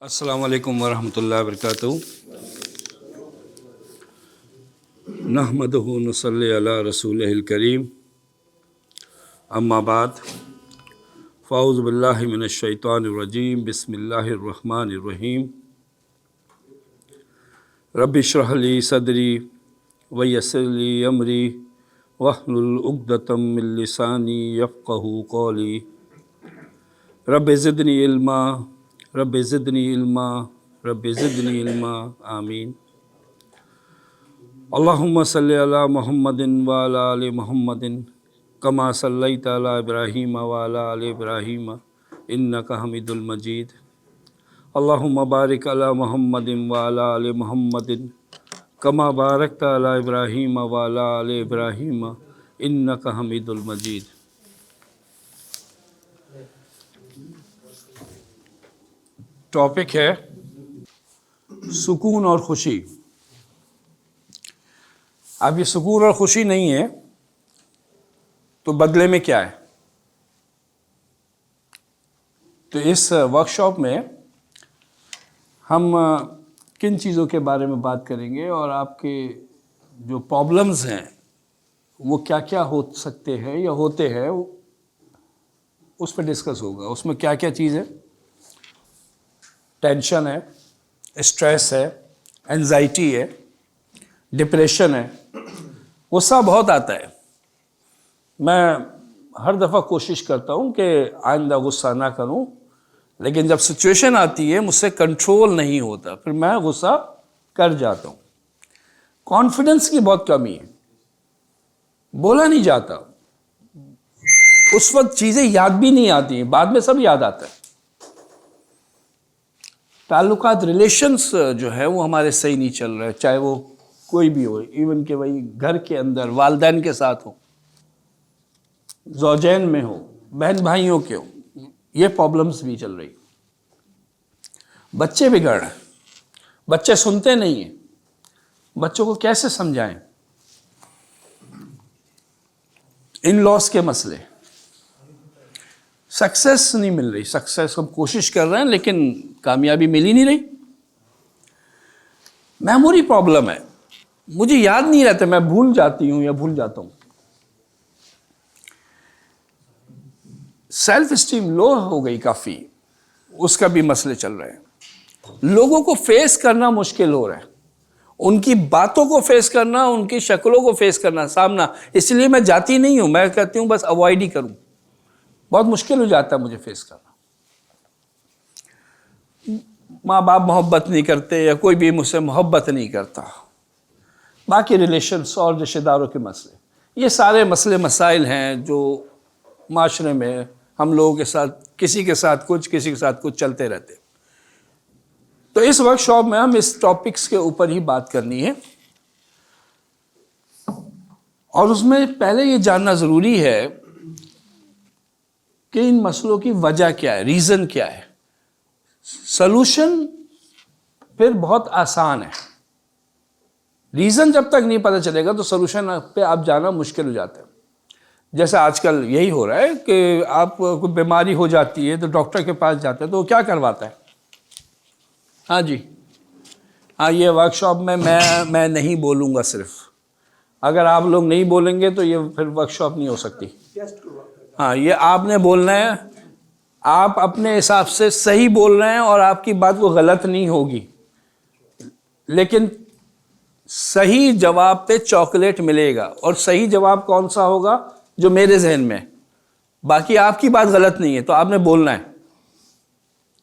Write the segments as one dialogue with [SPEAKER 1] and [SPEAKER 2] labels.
[SPEAKER 1] अस्सलामु अलैकुम वरहमतुल्लाहि वबरकातुहू। नहमदुहु व नुसल्ली अला रसूलिहिल करीम। अम्मा बाद फ़ाऊज़ु बिल्लाहि मिनश शैतानिर रजीम। बिस्मिल्लाहिर रहमानिर रहीम। रब्बि इश्रह ली सदरी व यस्सिर ली अमरी वहलुल उक़दतम मिन लिसानी यफ़क़हू क़ौली। Rabbi ज़िदनी इल्मा rabbi ज़िदनी इल्मा rabbi ज़िदनी इल्मा। आमीन। अल्लाहुम्मा सल्लि अला मुहम्मदिन व अला आलि मुहम्मदिन कमा सल्लैता अला इब्राहीम व अला आलि इब्राहीम इन्नका हमीदुल मजीद। अल्लाहुम्मा बारिक अला मुहम्मदिन व अला आलि मुहम्मदिन कमा बारकता अला इब्राहीम व अला आलि इब्राहीम इन्नका हमीदुल मजीद। टॉपिक है सुकून और खुशी। अब ये सुकून और खुशी नहीं है तो बदले में क्या है? तो इस वर्कशॉप में हम किन चीज़ों के बारे में बात करेंगे और आपके जो प्रॉब्लम्स हैं वो क्या क्या हो सकते हैं या होते हैं उस पर डिस्कस होगा। उसमें क्या क्या चीज़ है? टेंशन है, स्ट्रेस है, एंजाइटी है, डिप्रेशन है, गुस्सा बहुत आता है। मैं हर दफ़ा कोशिश करता हूँ कि आइंदा गुस्सा ना करूँ, लेकिन जब सिचुएशन आती है मुझसे कंट्रोल नहीं होता, फिर मैं गुस्सा कर जाता हूँ। कॉन्फिडेंस की बहुत कमी है, बोला नहीं जाता, उस वक्त चीज़ें याद भी नहीं आती हैं, बाद में सब याद आता है। ताल्लुकात, रिलेशंस जो है वो हमारे सही नहीं चल रहे, चाहे वो कोई भी हो, इवन के वही घर के अंदर वालिदैन के साथ हो, ज़ौजैन में हो, बहन भाइयों के हो, ये प्रॉब्लम्स भी चल रही। बच्चे बिगड़ रहे हैं, बच्चे सुनते नहीं हैं, बच्चों को कैसे समझाएं? इन लॉस के मसले, सक्सेस नहीं मिल रही। सक्सेस हम कोशिश कर रहे हैं लेकिन कामयाबी मिल ही नहीं रही। मेमोरी प्रॉब्लम है, मुझे याद नहीं रहता, मैं भूल जाती हूँ या भूल जाता हूँ। सेल्फ स्टीम लो हो गई काफ़ी, उसका भी मसले चल रहे हैं। लोगों को फेस करना मुश्किल हो रहा है, उनकी बातों को फेस करना, उनकी शक्लों को फेस करना, सामना। इसलिए मैं जाती नहीं हूँ, मैं कहती हूँ बस अवॉइड ही करूँ। बहुत मुश्किल हो जाता है मुझे फेस करना। माँ बाप मोहब्बत नहीं करते या कोई भी मुझसे मोहब्बत नहीं करता, बाकी रिलेशंस और रिश्तेदारों के मसले, ये सारे मसले मसाइल हैं जो माशरे में हम लोगों के साथ, किसी के साथ कुछ, किसी के साथ कुछ चलते रहते। तो इस वर्कशॉप में हम इस टॉपिक्स के ऊपर ही बात करनी है और उसमें पहले ये जानना ज़रूरी है कि इन मसलों की वजह क्या है, रीज़न क्या है। सलूशन फिर बहुत आसान है, रीज़न जब तक नहीं पता चलेगा तो सलूशन पे आप जाना मुश्किल हो जाता है। जैसे आजकल यही हो रहा है कि आप कोई बीमारी हो जाती है तो डॉक्टर के पास जाते हैं तो वो क्या करवाता है? हाँ जी, हाँ, ये वर्कशॉप में मैं नहीं बोलूँगा। सिर्फ अगर आप लोग नहीं बोलेंगे तो ये फिर वर्कशॉप नहीं हो सकती। हाँ, ये आपने बोलना है, आप अपने हिसाब से सही बोल रहे हैं और आपकी बात वो गलत नहीं होगी, लेकिन सही जवाब पे चॉकलेट मिलेगा। और सही जवाब कौन सा होगा? जो मेरे जहन में है। बाकी आपकी बात गलत नहीं है तो आपने बोलना है,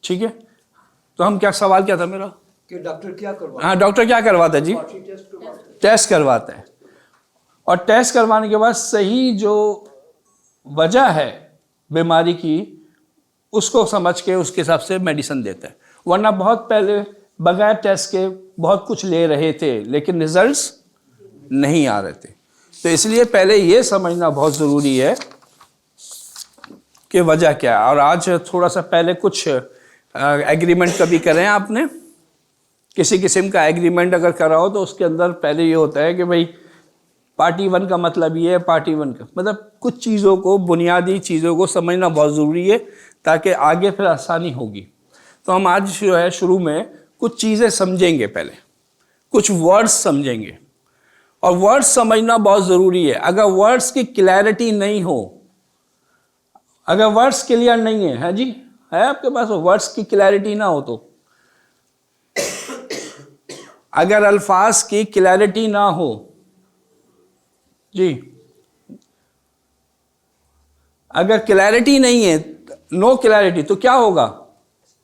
[SPEAKER 1] ठीक है? तो हम क्या, सवाल क्या था मेरा
[SPEAKER 2] कि डॉक्टर क्या करवाता है?
[SPEAKER 1] हाँ, डॉक्टर क्या करवाता है जी? टेस्ट करवाता है, और टेस्ट करवाने के बाद सही जो वजह है बीमारी की उसको समझ के उसके हिसाब से मेडिसिन देता है। वरना बहुत पहले बगैर टेस्ट के बहुत कुछ ले रहे थे लेकिन रिजल्ट्स नहीं आ रहे थे। तो इसलिए पहले ये समझना बहुत ज़रूरी है कि वजह क्या है। और आज थोड़ा सा पहले कुछ एग्रीमेंट कभी करें आपने, किसी किस्म का एग्रीमेंट अगर करा हो तो उसके अंदर पहले ये होता है कि भाई पार्टी वन का मतलब ये है, पार्टी वन का मतलब कुछ चीज़ों को, बुनियादी चीज़ों को समझना बहुत ज़रूरी है ताकि आगे फिर आसानी होगी। तो हम आज जो है शुरू में कुछ चीज़ें समझेंगे, पहले कुछ वर्ड्स समझेंगे, और वर्ड्स समझना बहुत ज़रूरी है। अगर वर्ड्स की क्लैरिटी नहीं हो, अगर वर्ड्स क्लियर नहीं है जी, है आपके पास वर्ड्स की क्लैरिटी ना हो, तो अगर अल्फाज की क्लैरिटी ना हो जी, अगर क्लैरिटी नहीं है, नो क्लैरिटी, तो क्या होगा?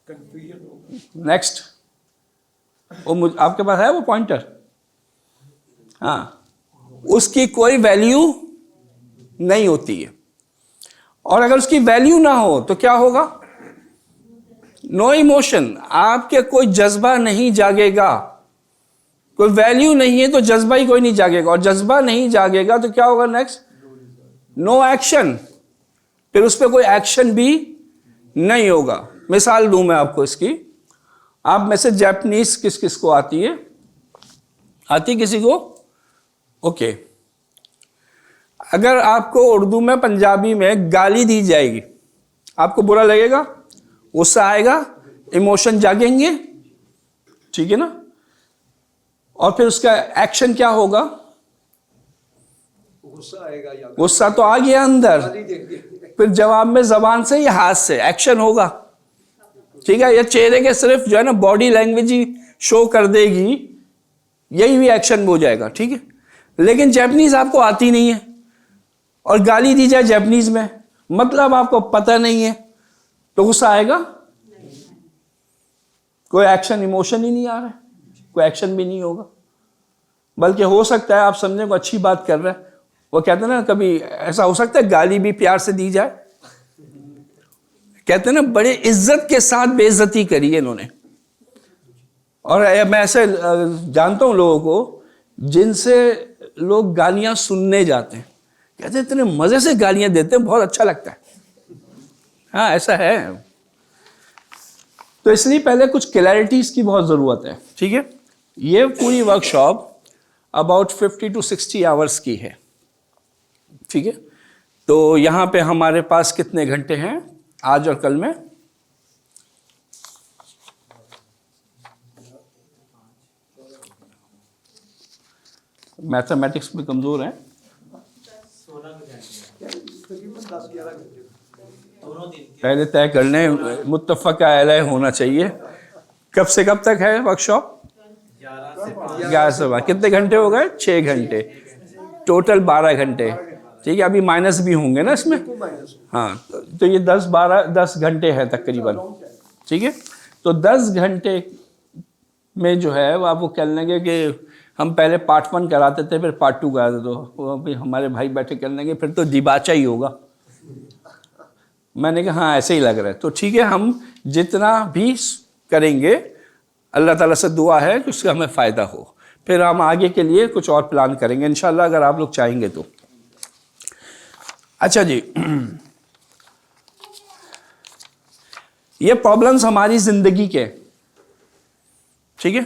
[SPEAKER 1] कंफ्यूजन होगा। नेक्स्ट, वो आपके पास है वो पॉइंटर? हाँ, उसकी कोई वैल्यू नहीं होती है। और अगर उसकी वैल्यू ना हो तो क्या होगा? नो इमोशन, आपके कोई जज्बा नहीं जागेगा। कोई वैल्यू नहीं है तो जज्बा ही कोई नहीं जागेगा, और जज्बा नहीं जागेगा तो क्या होगा? नेक्स्ट, नो एक्शन, फिर उस पर कोई एक्शन भी नहीं होगा। मिसाल दूं मैं आपको इसकी, आप में से जापानीज किस किस को आती है? आती किसी को? ओके। अगर आपको उर्दू में, पंजाबी में गाली दी जाएगी, आपको बुरा लगेगा, गुस्सा आएगा, इमोशन जागेंगे, ठीक है ना? और फिर उसका एक्शन क्या होगा? गुस्सा आएगा, गुस्सा तो आ गया अंदर, फिर जवाब में जबान से या हाथ से एक्शन होगा, ठीक है? या चेहरे के सिर्फ जो है ना बॉडी लैंग्वेज ही शो कर देगी, यही भी एक्शन हो जाएगा, ठीक है? लेकिन जापानीज आपको आती नहीं है और गाली दी जाए जापानीज में, मतलब आपको पता नहीं है, तो गुस्सा आएगा? कोई एक्शन, इमोशन ही नहीं आ रहा है, कोई एक्शन भी नहीं होगा। बल्कि हो सकता है आप समझे को अच्छी बात कर रहे हैं, वो कहते हैं ना, कभी ऐसा हो सकता है गाली भी प्यार से दी जाए, कहते हैं ना बड़े इज्जत के साथ बेइज्जती करी है इन्होंने। और मैं ऐसे जानता हूं लोगों को जिनसे लोग गालियां सुनने जाते हैं, कहते हैं इतने मजे से गालियां देते हैं, बहुत अच्छा लगता है। हाँ, ऐसा है। तो इसलिए पहले कुछ क्लैरिटीज की बहुत जरूरत है, ठीक है? ये पूरी वर्कशॉप अबाउट 50 to 60 आवर्स की है, ठीक है? तो यहाँ पे हमारे पास कितने घंटे हैं आज और कल में? मैथमेटिक्स में कमजोर हैं, पहले तय कर लें, मुत्तफ़क़ा अलैह होना चाहिए। कब से कब तक है वर्कशॉप? 11 से 12। कितने घंटे हो गए? 6 घंटे, टोटल 12 घंटे, ठीक है? अभी माइनस भी होंगे ना इसमें, हाँ, तो ये 10 घंटे हैं तकरीबन, ठीक है? तो 10 घंटे में जो है वो आपको कह लेंगे कि हम पहले पार्ट 1 कराते थे, फिर पार्ट 2 कराते, तो वो अभी हमारे भाई बैठे कर लेंगे, फिर तो दिबाचा ही होगा। मैंने कहा हाँ ऐसे ही लग रहा है, तो ठीक है, हम जितना भी करेंगे अल्लाह ताला से दुआ है कि उसका हमें फ़ायदा हो, फिर हम आगे के लिए कुछ और प्लान करेंगे इंशाल्लाह, अगर आप लोग चाहेंगे तो। अच्छा जी, ये प्रॉब्लम्स हमारी ज़िंदगी के, ठीक है?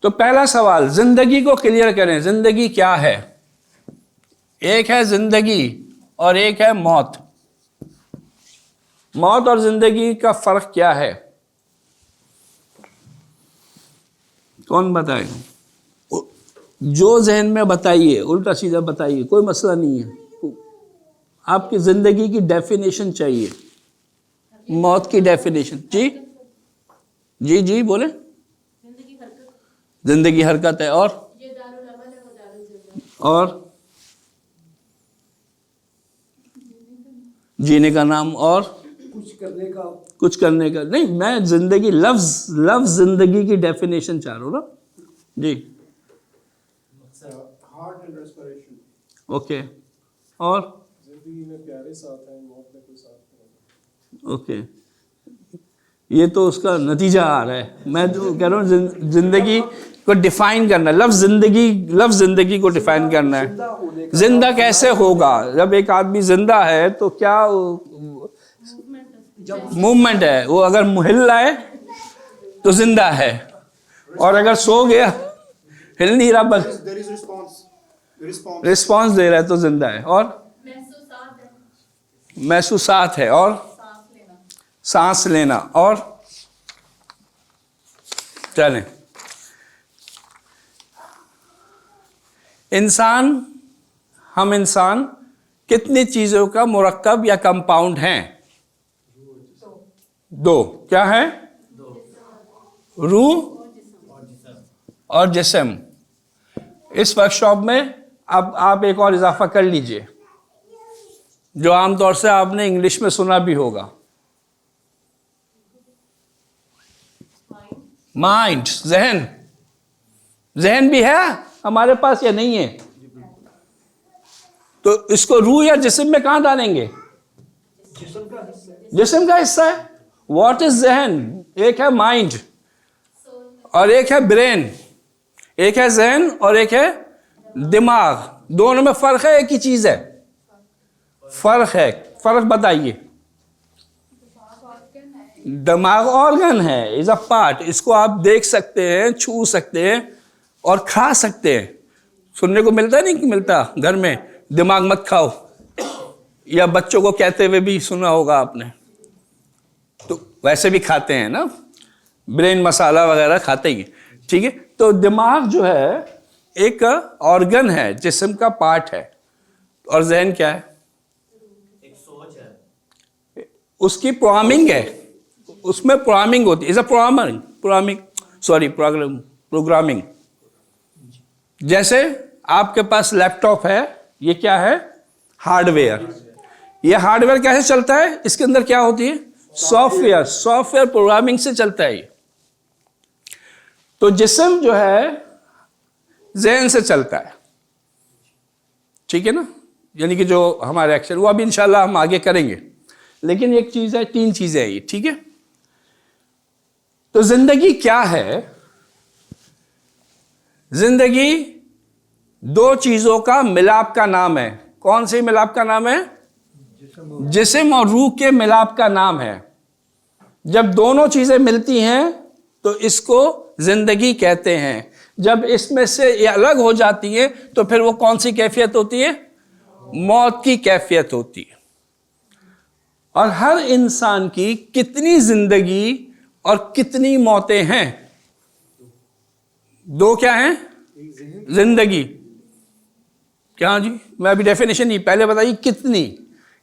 [SPEAKER 1] तो पहला सवाल, ज़िंदगी को क्लियर करें, ज़िंदगी क्या है? एक है ज़िंदगी और एक है मौत। मौत और ज़िंदगी का फ़र्क क्या है? कौन बताएगा? जो जहन में बताइए, उल्टा सीधा बताइए, कोई मसला नहीं है। आपकी ज़िंदगी की डेफिनेशन चाहिए, मौत की डेफिनेशन। जी जी जी बोले। जिंदगी हरकत है, और जीने का नाम, और कुछ करने का नहीं। मैं जिंदगी, लफ्ज जिंदगी की डेफिनेशन चाह रहा हूँ ना जी।
[SPEAKER 2] Heart and respiration.
[SPEAKER 1] ओके, और
[SPEAKER 2] जिंदगी में प्यारे साथ हैं, मौत में कोई साथ नहीं।
[SPEAKER 1] ओके, ये तो उसका नतीजा आ रहा है। मैं जो कह रहा हूँ जिंदगी को डिफाइन करना है, लफ्ज जिंदगी को डिफाइन करना है। जिंदा कैसे होगा? जब एक आदमी जिंदा है तो क्या मूवमेंट है, वो अगर हिल रहा है तो जिंदा है, और अगर सो गया, हिल नहीं रहा, बस रिस्पॉन्स दे रहा है तो जिंदा है। और महसूसात है, और सांस लेना, और चलें, हम इंसान कितनी चीजों का मुरक्कब या कंपाउंड हैं? दो। क्या है? रूह और जिस्म। इस वर्कशॉप में अब आप एक और इजाफा कर लीजिए, जो आमतौर से आपने इंग्लिश में सुना भी होगा, माइंड, जहन। जहन भी है हमारे पास या नहीं है? तो इसको रूह या जिस्म में कहां डालेंगे? जिस्म का हिस्सा है। व्हाट इज जहन? एक है माइंड और एक है ब्रेन। एक है जहन और एक है दिमाग। दोनों में फर्क है, एक ही चीज है? फर्क है। फर्क बताइए। दिमाग ऑर्गन है, इज अ पार्ट। इसको आप देख सकते हैं, छू सकते हैं और खा सकते हैं। सुनने को मिलता नहीं कि मिलता घर में, दिमाग मत खाओ, या बच्चों को कहते हुए भी सुना होगा आपने। तो वैसे भी खाते हैं ना, ब्रेन मसाला वगैरह खाते ही, ठीक है। तो दिमाग जो है एक ऑर्गन है, जिस्म का पार्ट है। और जहन क्या है?
[SPEAKER 3] एक सोच है,
[SPEAKER 1] उसकी प्रोग्रामिंग है, उसमें प्रोग्रामिंग होती है। Is a programming. जैसे आपके पास लैपटॉप है, ये क्या है? हार्डवेयर। ये हार्डवेयर कैसे चलता है? इसके अंदर क्या होती है? सॉफ्टवेयर प्रोग्रामिंग से चलता है ये। तो जिस्म जो है ज़हन से चलता है, ठीक है ना। यानी कि जो हमारे एक्शन, वो अभी इंशाल्लाह हम आगे करेंगे। लेकिन एक चीज है, तीन चीजें हैं ये, ठीक है। तो जिंदगी क्या है? जिंदगी दो चीजों का मिलाप का नाम है। कौन से मिलाप का नाम है? जिस्म और रूह के मिलाप का नाम है। जब दोनों चीजें मिलती हैं तो इसको जिंदगी कहते हैं। जब इसमें से ये अलग हो जाती है तो फिर वो कौन सी कैफियत होती है? मौत की कैफियत होती है। और हर इंसान की कितनी जिंदगी और कितनी मौतें हैं? दो। क्या हैं? जिंदगी। क्या जी? मैं अभी डेफिनेशन नहीं, पहले बताइए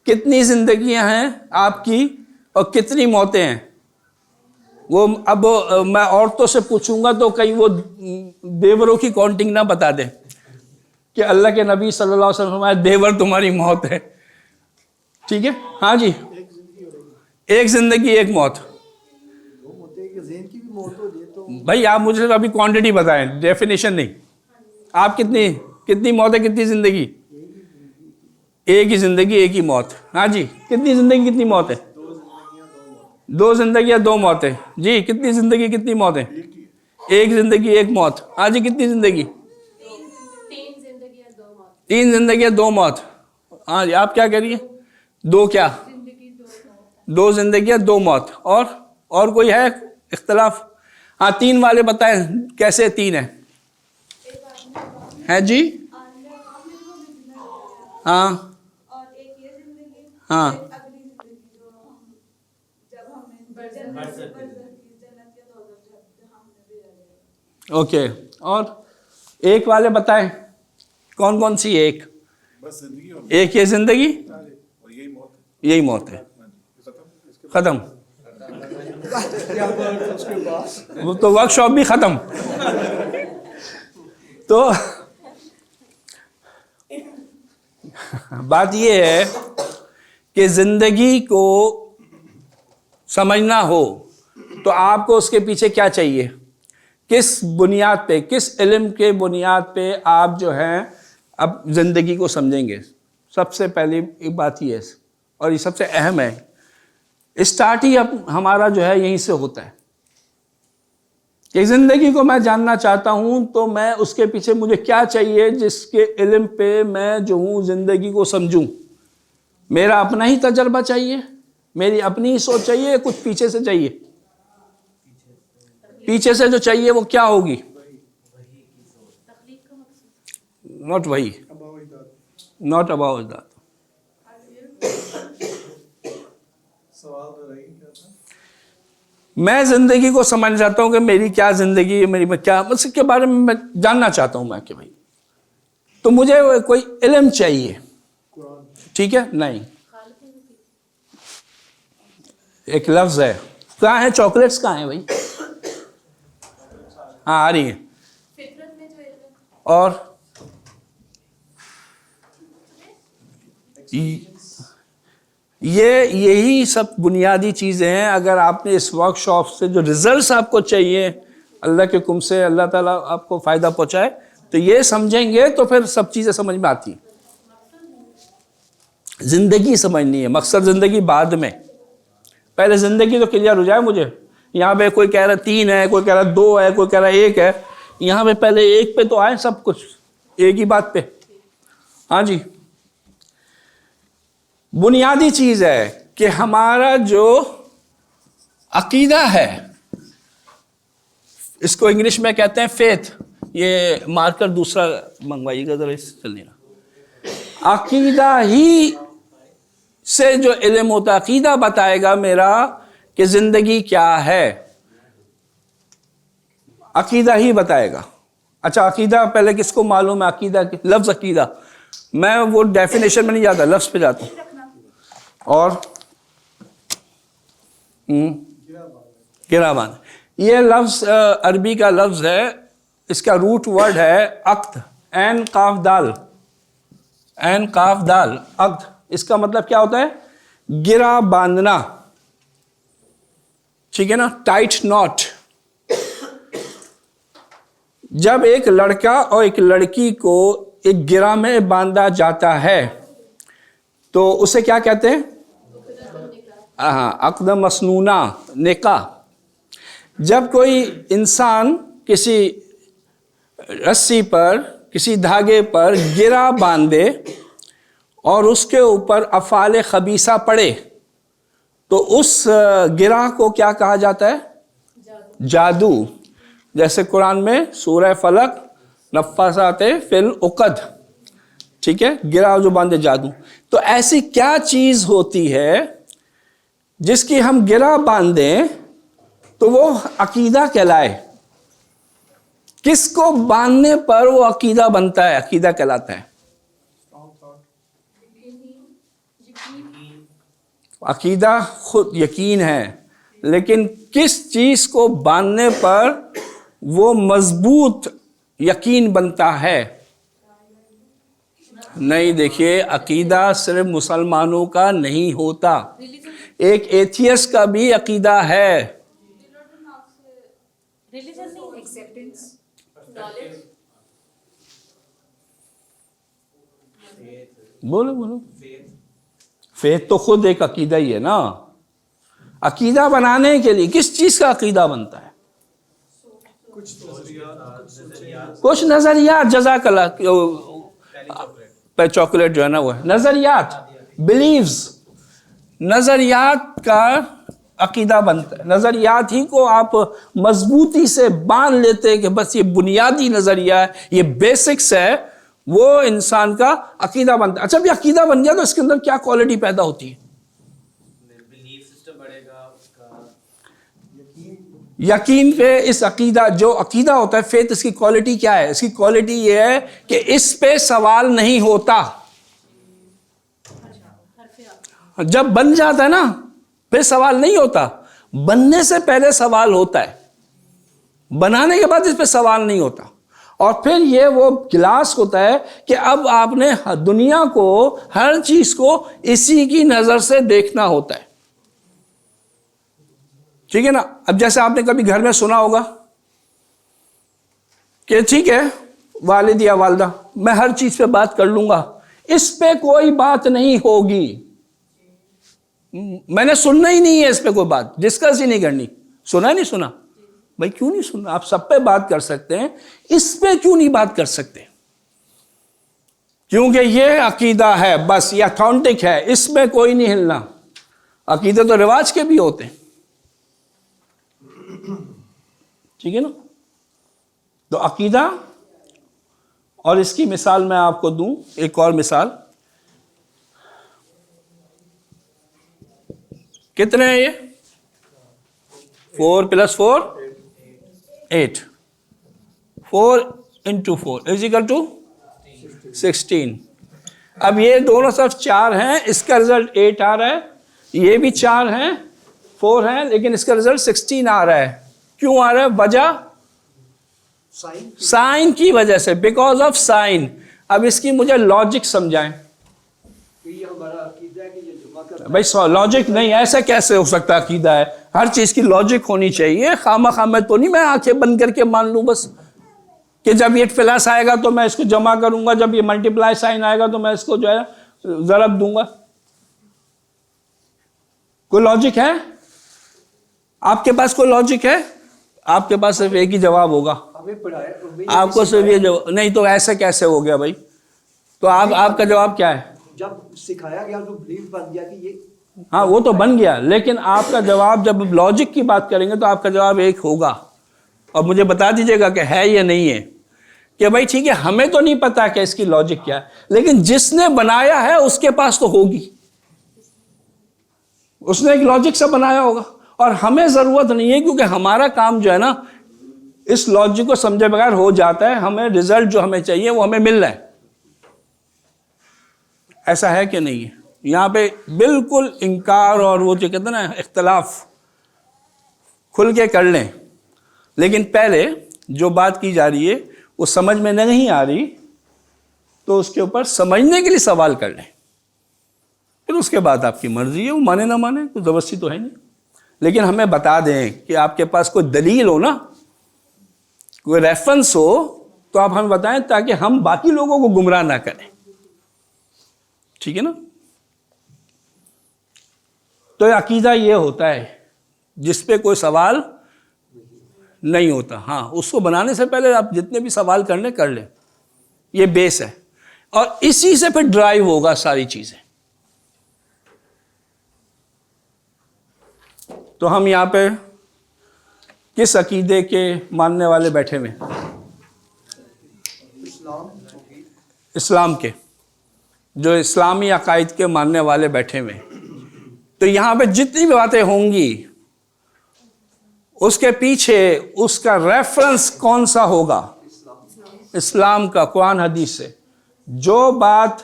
[SPEAKER 1] कितनी जिंदगियां हैं आपकी और कितनी मौतें हैं? वो अब मैं औरतों से पूछूंगा तो कहीं वो देवरों की काउंटिंग ना बता दे कि अल्लाह के नबी सल्लल्लाहु अलैहि वसल्लम देवर तुम्हारी मौत है। ठीक है, हाँ जी। एक जिंदगी एक मौत। भाई आप मुझे अभी क्वांटिटी बताएं, डेफिनेशन नहीं। आप कितनी मौत है, कितनी जिंदगी? एक ही जिंदगी एक ही मौत। हाँ जी, कितनी जिंदगी कितनी मौत है? दो जिंदगी दो मौतें। जी, कितनी जिंदगी कितनी मौत है? एक जिंदगी एक मौत। हाँ जी, कितनी जिंदगी? तीन जिंदगी दो मौत। हाँ जी, आप क्या कह रही है? दो क्या? दो जिंदगी दो मौत। और कोई है इख्तलाफ? हाँ, तीन वाले बताएं, कैसे तीन है जी? हाँ हाँ, ओके। और एक वाले बताएं, कौन कौन सी? एक
[SPEAKER 2] बस जिंदगी और
[SPEAKER 1] एक ये जिंदगी,
[SPEAKER 2] और यही मौत
[SPEAKER 1] यही मौत है। खत्म। वो तो वर्कशॉप भी खत्म। तो बात ये है कि जिंदगी को समझना हो तो आपको उसके पीछे क्या चाहिए? किस बुनियाद पे, किस इल्म के बुनियाद पे आप जो हैं अब जिंदगी को समझेंगे? सबसे पहली एक बात ये है, और ये सबसे अहम है, स्टार्ट ही अब हमारा जो है यहीं से होता है कि जिंदगी को मैं जानना चाहता हूं तो मैं उसके पीछे मुझे क्या चाहिए जिसके इल्म पे मैं जो हूं जिंदगी को समझूं। मेरा अपना ही तजर्बा चाहिए, मेरी अपनी ही सोच चाहिए, या कुछ पीछे से चाहिए? पीछे से जो चाहिए वो क्या होगी? नॉट वही, नॉट अबाउट दैट।
[SPEAKER 2] सवाल तो रही क्या था?
[SPEAKER 1] मैं जिंदगी को समझना चाहता हूं कि मेरी क्या जिंदगी है, मेरी मैं क्या, उसके बारे में मैं जानना चाहता हूं मैं कि भाई, तो मुझे कोई इल्म चाहिए, ठीक है? नहीं, एक लफ्ज है, कहाँ है चॉकलेट्स, कहाँ है भाई? हाँ आ रही है। और यही सब बुनियादी चीज़ें हैं। अगर आपने इस वर्कशॉप से जो रिजल्ट्स आपको चाहिए, अल्लाह के हुक्म से अल्लाह ताला आपको फ़ायदा पहुंचाए, तो ये समझेंगे तो फिर सब चीज़ें समझ में आती हैं। ज़िंदगी समझनी है, मकसद ज़िंदगी बाद में, पहले ज़िंदगी तो क्लियर हो जाए मुझे। यहाँ पे कोई कह रहा 3 है, कोई कह रहा 2 है, कोई कह रहा 1 है। यहाँ पे पहले 1 पे तो आए सब कुछ, एक ही बात पे। हाँ जी, बुनियादी चीज़ है कि हमारा जो अकीदा है, इसको इंग्लिश में कहते हैं फेथ। ये मार्कर दूसरा मंगवाइएगा जरा, इस चलिए ना। अकीदा ही से जो इल्म होता है, अकीदा बताएगा मेरा कि जिंदगी क्या है, अकीदा ही बताएगा। अच्छा, अकीदा पहले किसको मालूम है? अकीदा लफ्ज अकीदा, मैं वो डेफिनेशन में नहीं जाता, लफ्ज पे जाता हूं। और गिराबान, ये लफ्ज अरबी का लफ्ज है, इसका रूट वर्ड है अक्द, एन काफ दाल, एन काफ दाल अक्द। इसका मतलब क्या होता है? गिरा बांधना, ठीक है ना, टाइट नॉट। जब एक लड़का और एक लड़की को एक गिरा में बांधा जाता है तो उसे क्या कहते हैं? हाँ, अक्द मसनूना, निकाह। जब कोई इंसान किसी रस्सी पर, किसी धागे पर गिरा बांधे और उसके ऊपर अफ़ाल खबीसा पड़े, तो उस गिरा को क्या कहा जाता है? जादू। जैसे कुरान में सूरह फलक, नफ़्फ़ासाते फिल उक़द, ठीक है, गिरा जो बांधे, जादू। तो ऐसी क्या चीज़ होती है जिसकी हम गिरा बांधें तो वो अकीदा कहलाए? किसको बांधने पर वो अकीदा बनता है, अकीदा कहलाता है? अकीदा खुद यकीन है, लेकिन किस चीज को बांधने पर वो मजबूत यकीन बनता है? नहीं, देखिए, अकीदा सिर्फ मुसलमानों का नहीं होता, एक एथियस्ट का भी अकीदा है। बोलो बोलो। फेथ तो खुद एक अकीदा ही है ना। अकीदा बनाने के लिए किस चीज का अकीदा बनता है? कुछ नजरियात, जज़ाकल्लाह, पे चॉकलेट जो है ना वो है नजरियात, बिलीव्स, नजरियात का अकीदा बनता है। नजरियात ही को आप मजबूती से बांध लेते हैं कि बस ये बुनियादी नजरिया है, ये बेसिक्स है, वो इंसान का अकीदा बनता है। अच्छा, भी अकीदा बन गया तो इसके अंदर क्या क्वालिटी पैदा होती है?
[SPEAKER 3] बिलीफ सिस्टम बढ़ेगा उसका,
[SPEAKER 1] यकीन पे इस अकीदा, जो अकीदा होता है फेथ, इसकी क्वालिटी क्या है? इसकी क्वालिटी ये है कि इस पे सवाल नहीं होता। जब बन जाता है ना फिर सवाल नहीं होता, बनने से पहले सवाल होता है, बनाने के बाद इस पे सवाल नहीं होता। और फिर ये वो गिलास होता है कि अब आपने दुनिया को, हर चीज को इसी की नजर से देखना होता है, ठीक है ना। अब जैसे आपने कभी घर में सुना होगा कि ठीक है वालिद या वालदा, मैं हर चीज पे बात कर लूंगा, इस पे कोई बात नहीं होगी, मैंने सुनना ही नहीं है, इस पे कोई बात डिस्कस ही नहीं करनी। सुना नहीं सुना भाई? क्यों नहीं सुनना? आप सब पे बात कर सकते हैं, इस पे क्यों नहीं बात कर सकते? क्योंकि ये अकीदा है, बस ये ऑथेंटिक है, इसमें कोई नहीं हिलना। अकीदे तो रिवाज के भी होते हैं, ठीक है ना। तो अकीदा, और इसकी मिसाल मैं आपको दूं, एक और मिसाल। कितने हैं ये? 4 + 4 8, 4 × 4 = 16। अब ये दोनों सिर्फ 4 हैं, इसका रिजल्ट 8 आ रहा है, ये भी 4 हैं 4 हैं, लेकिन इसका रिजल्ट 16 आ रहा है। क्यों आ रहा है? वजह साइन की वजह से, बिकॉज ऑफ साइन। अब इसकी मुझे लॉजिक समझाएं भाई। लॉजिक नहीं, ऐसा कैसे हो सकता है? अकीदा है, हर चीज की लॉजिक होनी चाहिए। खामा खामा तो नहीं मैं आंखें बंद करके मान लूं बस कि जब ये प्लस आएगा तो मैं इसको जमा करूंगा, जब ये मल्टीप्लाई साइन आएगा तो मैं इसको जो है जरब दूंगा। कोई लॉजिक है आपके पास? कोई लॉजिक है आपके पास? सिर्फ एक ही जवाब होगा आपको, सिर्फ ये जवाब। नहीं तो ऐसे कैसे हो गया भाई? तो आपका जवाब क्या है?
[SPEAKER 4] जब सिखाया गया तो बिलीव बन गया कि ये,
[SPEAKER 1] हाँ वो तो बन गया, लेकिन आपका जवाब, जब लॉजिक की बात करेंगे तो आपका जवाब एक होगा। और मुझे बता दीजिएगा कि है या नहीं है। कि भाई ठीक है, हमें तो नहीं पता कि इसकी लॉजिक क्या है, लेकिन जिसने बनाया है उसके पास तो होगी, उसने एक लॉजिक से बनाया होगा। और हमें जरूरत नहीं है, क्योंकि हमारा काम जो है ना इस लॉजिक को समझे बगैर हो जाता है। हमें रिजल्ट जो हमें चाहिए वो हमें मिल रहा है। ऐसा है कि नहीं है? यहाँ पे बिल्कुल इनकार और वो जो कहते हैं ना इख्तलाफ खुल के कर लें। लेकिन पहले जो बात की जा रही है वो समझ में नहीं आ रही, तो उसके ऊपर समझने के लिए सवाल कर लें, फिर उसके बाद आपकी मर्जी है, वो माने ना माने, कोई जबरदस्ती तो है नहीं। लेकिन हमें बता दें कि आपके पास कोई दलील हो ना, कोई रेफरेंस हो, तो आप हमें बताएं ताकि हम बाकी लोगों को गुमराह ना करें। ठीक है ना? तो अकीदा ये होता है जिस पे कोई सवाल नहीं होता। हाँ, उसको बनाने से पहले आप जितने भी सवाल करने कर लें, ये बेस है, और इसी से फिर ड्राइव होगा सारी चीजें। तो हम यहाँ पे किस अकीदे के मानने वाले बैठे हुए? इस्लाम के, जो इस्लामी अकायद के मानने वाले बैठे हुए। तो यहाँ पे जितनी भी बातें होंगी उसके पीछे उसका रेफरेंस कौन सा होगा? इस्लाम का, कुरान हदीस से। जो बात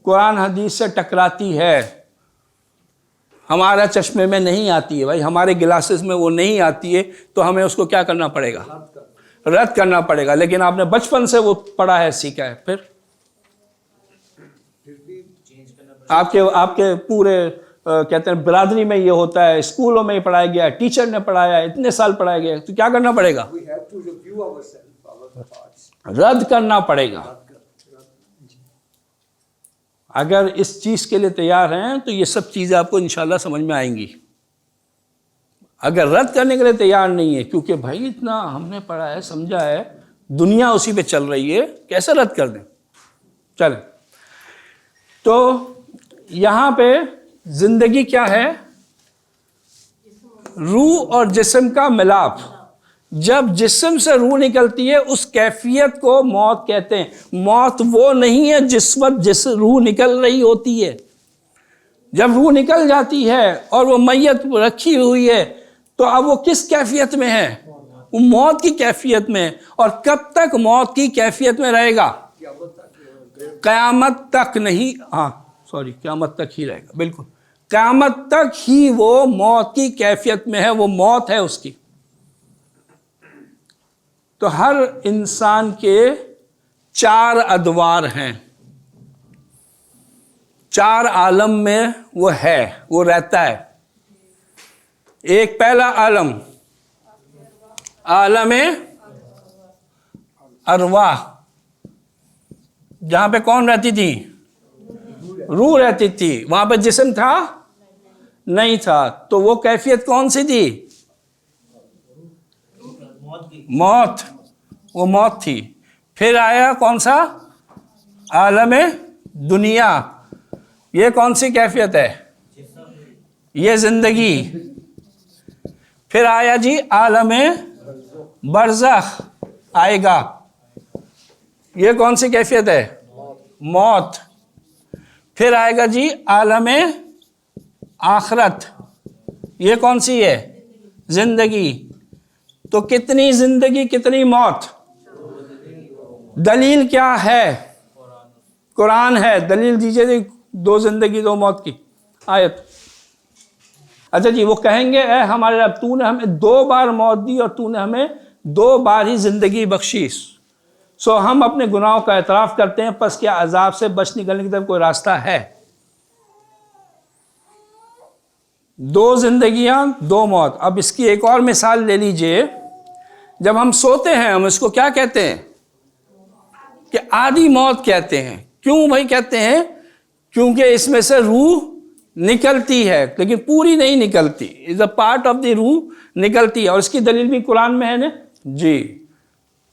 [SPEAKER 1] कुरान हदीस से टकराती है, हमारा चश्मे में नहीं आती है भाई, हमारे गिलासेस में वो नहीं आती है, तो हमें उसको क्या करना पड़ेगा? रद्द करना पड़ेगा। लेकिन आपने बचपन से वो पढ़ा है, सीखा है, फिर आपके पूरे कहते हैं बिरादरी में ये होता है, स्कूलों में ही पढ़ाया गया, टीचर ने पढ़ाया, इतने साल पढ़ाया गया, तो क्या करना पड़ेगा? रद्द करना पड़ेगा। अगर इस चीज के लिए तैयार हैं तो ये सब चीजें आपको इंशाल्लाह समझ में आएंगी। अगर रद्द करने के लिए तैयार नहीं है, क्योंकि भाई इतना हमने पढ़ा है, समझा है, दुनिया उसी पे चल रही है, कैसे रद्द कर दें? चले, तो यहां पे जिंदगी क्या है? रूह और जिस्म का मिलाप। जब जिस्म से रूह निकलती है उस कैफियत को मौत कहते हैं। मौत वो नहीं है जिस वक्त जिस रूह निकल रही होती है। जब रूह निकल जाती है और वो मैयत रखी हुई है, तो अब वो किस कैफियत में है? वो मौत की कैफियत में है। और कब तक मौत की कैफियत में रहेगा? क़यामत तक नहीं, हाँ सॉरी, क़यामत तक ही रहेगा, बिल्कुल क़यामत तक ही वो मौत की कैफियत में है, वो मौत है उसकी। तो हर इंसान के 4 अदवार हैं, 4 आलम में वो है, वो रहता है। एक पहला आलम, आलम अरवाह, जहां पे कौन रहती थी? रूह रहती थी। वहां पे जिस्म था? नहीं था। तो वो कैफियत कौन सी थी? मौत, वो मौत थी। फिर आया कौन सा? आलम दुनिया। ये कौन सी कैफियत है? ये जिंदगी। फिर आया जी आलम बरज़ख आएगा। ये कौन सी कैफियत है? मौत। फिर आएगा जी आलम आखरत। ये कौन सी है? जिंदगी। तो कितनी जिंदगी कितनी मौत? दलील क्या है? कुरान है। दलील दीजिए 2 जिंदगी 2 मौत की आयत। अच्छा जी, वो कहेंगे ए हमारे रब, तूने हमें 2 बार मौत दी और तूने हमें 2 बार ही जिंदगी बख्शी। सो हम अपने गुनाहों का एतराफ़ करते हैं, बस क्या अजाब से बच निकलने की तरफ कोई रास्ता है? 2 जिंदगियां 2 मौत। अब इसकी एक और मिसाल ले लीजिए। जब हम सोते हैं, हम इसको क्या कहते हैं? कि आधी मौत कहते हैं। क्यों भाई कहते हैं? क्योंकि इसमें से रूह निकलती है, लेकिन पूरी नहीं निकलती। Is a part of the रूह निकलती है। और इसकी दलील भी कुरान में है ना जी।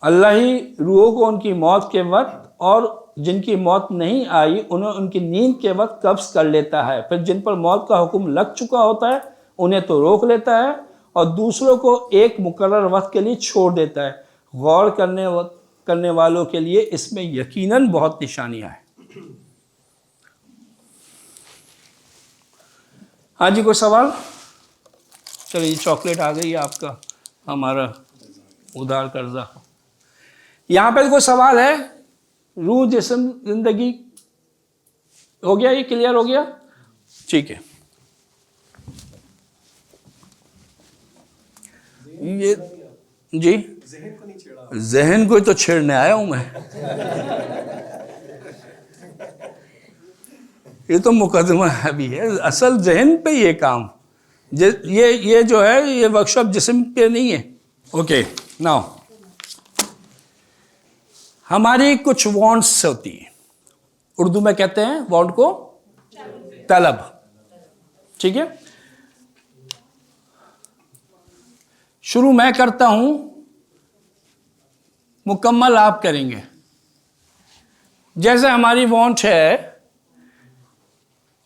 [SPEAKER 1] अल्लाह ही रूहों को उनकी मौत के वक्त और जिनकी मौत नहीं आई उन्हें उनकी नींद के वक्त कब्ज कर लेता है। फिर जिन पर मौत का हुक्म लग चुका होता है उन्हें तो रोक लेता है और दूसरों को एक मुकर्रर वक्त के लिए छोड़ देता है। गौर करने वालों के लिए इसमें यकीनन बहुत निशानियां हैं। हाँ जी, कोई सवाल? चलिए, चॉकलेट आ गई है आपका, हमारा उधार कर्जा। यहाँ पे कोई सवाल है? रूह जिस्म जिंदगी हो गया? ये क्लियर हो गया? ठीक है। ये जी,
[SPEAKER 2] जहन को नहीं छेड़ा।
[SPEAKER 1] जहन को तो छेड़ने आया हूं मैं। ये तो मुकदमा अभी है, असल जहन पे ये काम। ये जो है ये वर्कशॉप जिस्म पे नहीं है। ओके, नाउ हमारी कुछ वांट्स होती है, उर्दू में कहते हैं वांट को तलब। ठीक है, शुरू मैं करता हूं, मुकम्मल आप करेंगे। जैसे हमारी वांट है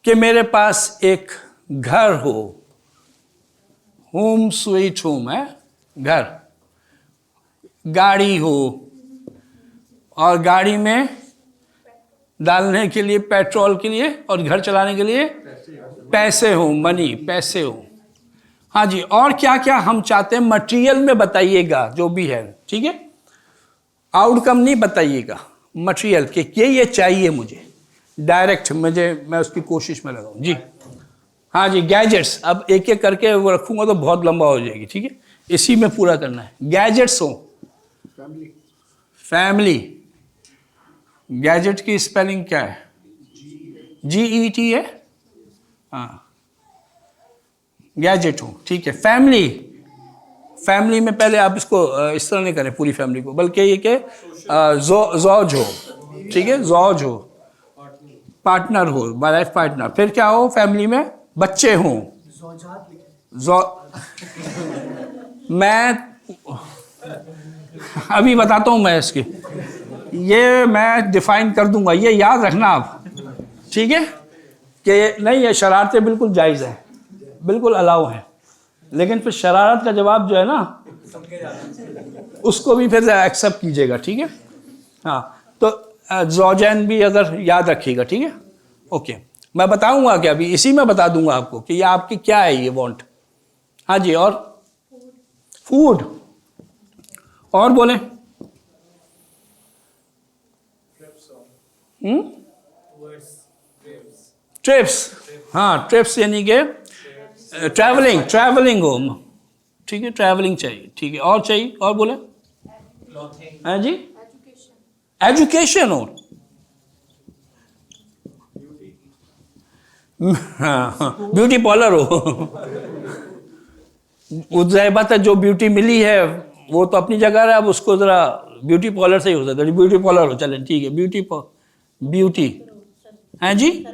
[SPEAKER 1] कि मेरे पास एक घर हो, होम स्वीट होम है घर, गाड़ी हो और गाड़ी में डालने के लिए पेट्रोल के लिए और घर चलाने के लिए पैसे हो, मनी पैसे हो। हाँ जी, और क्या क्या हम चाहते हैं मटेरियल में बताइएगा जो भी है। ठीक है, आउटकम नहीं बताइएगा, मटेरियल के ये चाहिए मुझे डायरेक्ट, मैं उसकी कोशिश में लगाऊं जी। हाँ जी, गैजेट्स अब एक एक करके वो रखूंगा तो बहुत लंबा हो जाएगी। ठीक है, इसी में पूरा करना है। गैजेट्स हो, फैमिली, गैजेट की स्पेलिंग क्या है? GET है। हाँ, गैजेट हो, ठीक है। फैमिली, फैमिली में पहले आप इसको इस तरह नहीं करें पूरी फैमिली को, बल्कि ये कि जौज हो, ठीक है, जौज हो, पार्टनर हो, लाइफ पार्टनर। फिर क्या हो? फैमिली में बच्चे हों, मैं अभी बताता हूँ मैं इसकी, ये मैं डिफाइन कर दूंगा, ये याद रखना आप। ठीक है, कि नहीं ये शरारतें बिल्कुल जायज़ है, बिल्कुल अलाउ है, लेकिन फिर शरारत का जवाब जो है ना उसको भी फिर एक्सेप्ट कीजिएगा। ठीक है, हाँ, तो ज़ौजैन भी अगर याद रखिएगा। ठीक है, ओके। मैं बताऊंगा कि अभी इसी में बता दूंगा आपको कि ये आपकी क्या है ये वांट। हाँ जी, और फूड, और बोले ट्रिप्स। हाँ, ट्रिप्स यानी कि ट्रैवलिंग हो। ठीक है, ट्रैवलिंग चाहिए। ठीक है, और चाहिए, और बोले हाँ जी, एजुकेशन हो। ब्यूटी पार्लर हो। उस बात है, जो ब्यूटी मिली है वो तो अपनी जगह है, अब उसको जरा ब्यूटी पार्लर से ही हो सकता है। ब्यूटी पार्लर हो, चलें ठीक है, ब्यूटी हैं जी,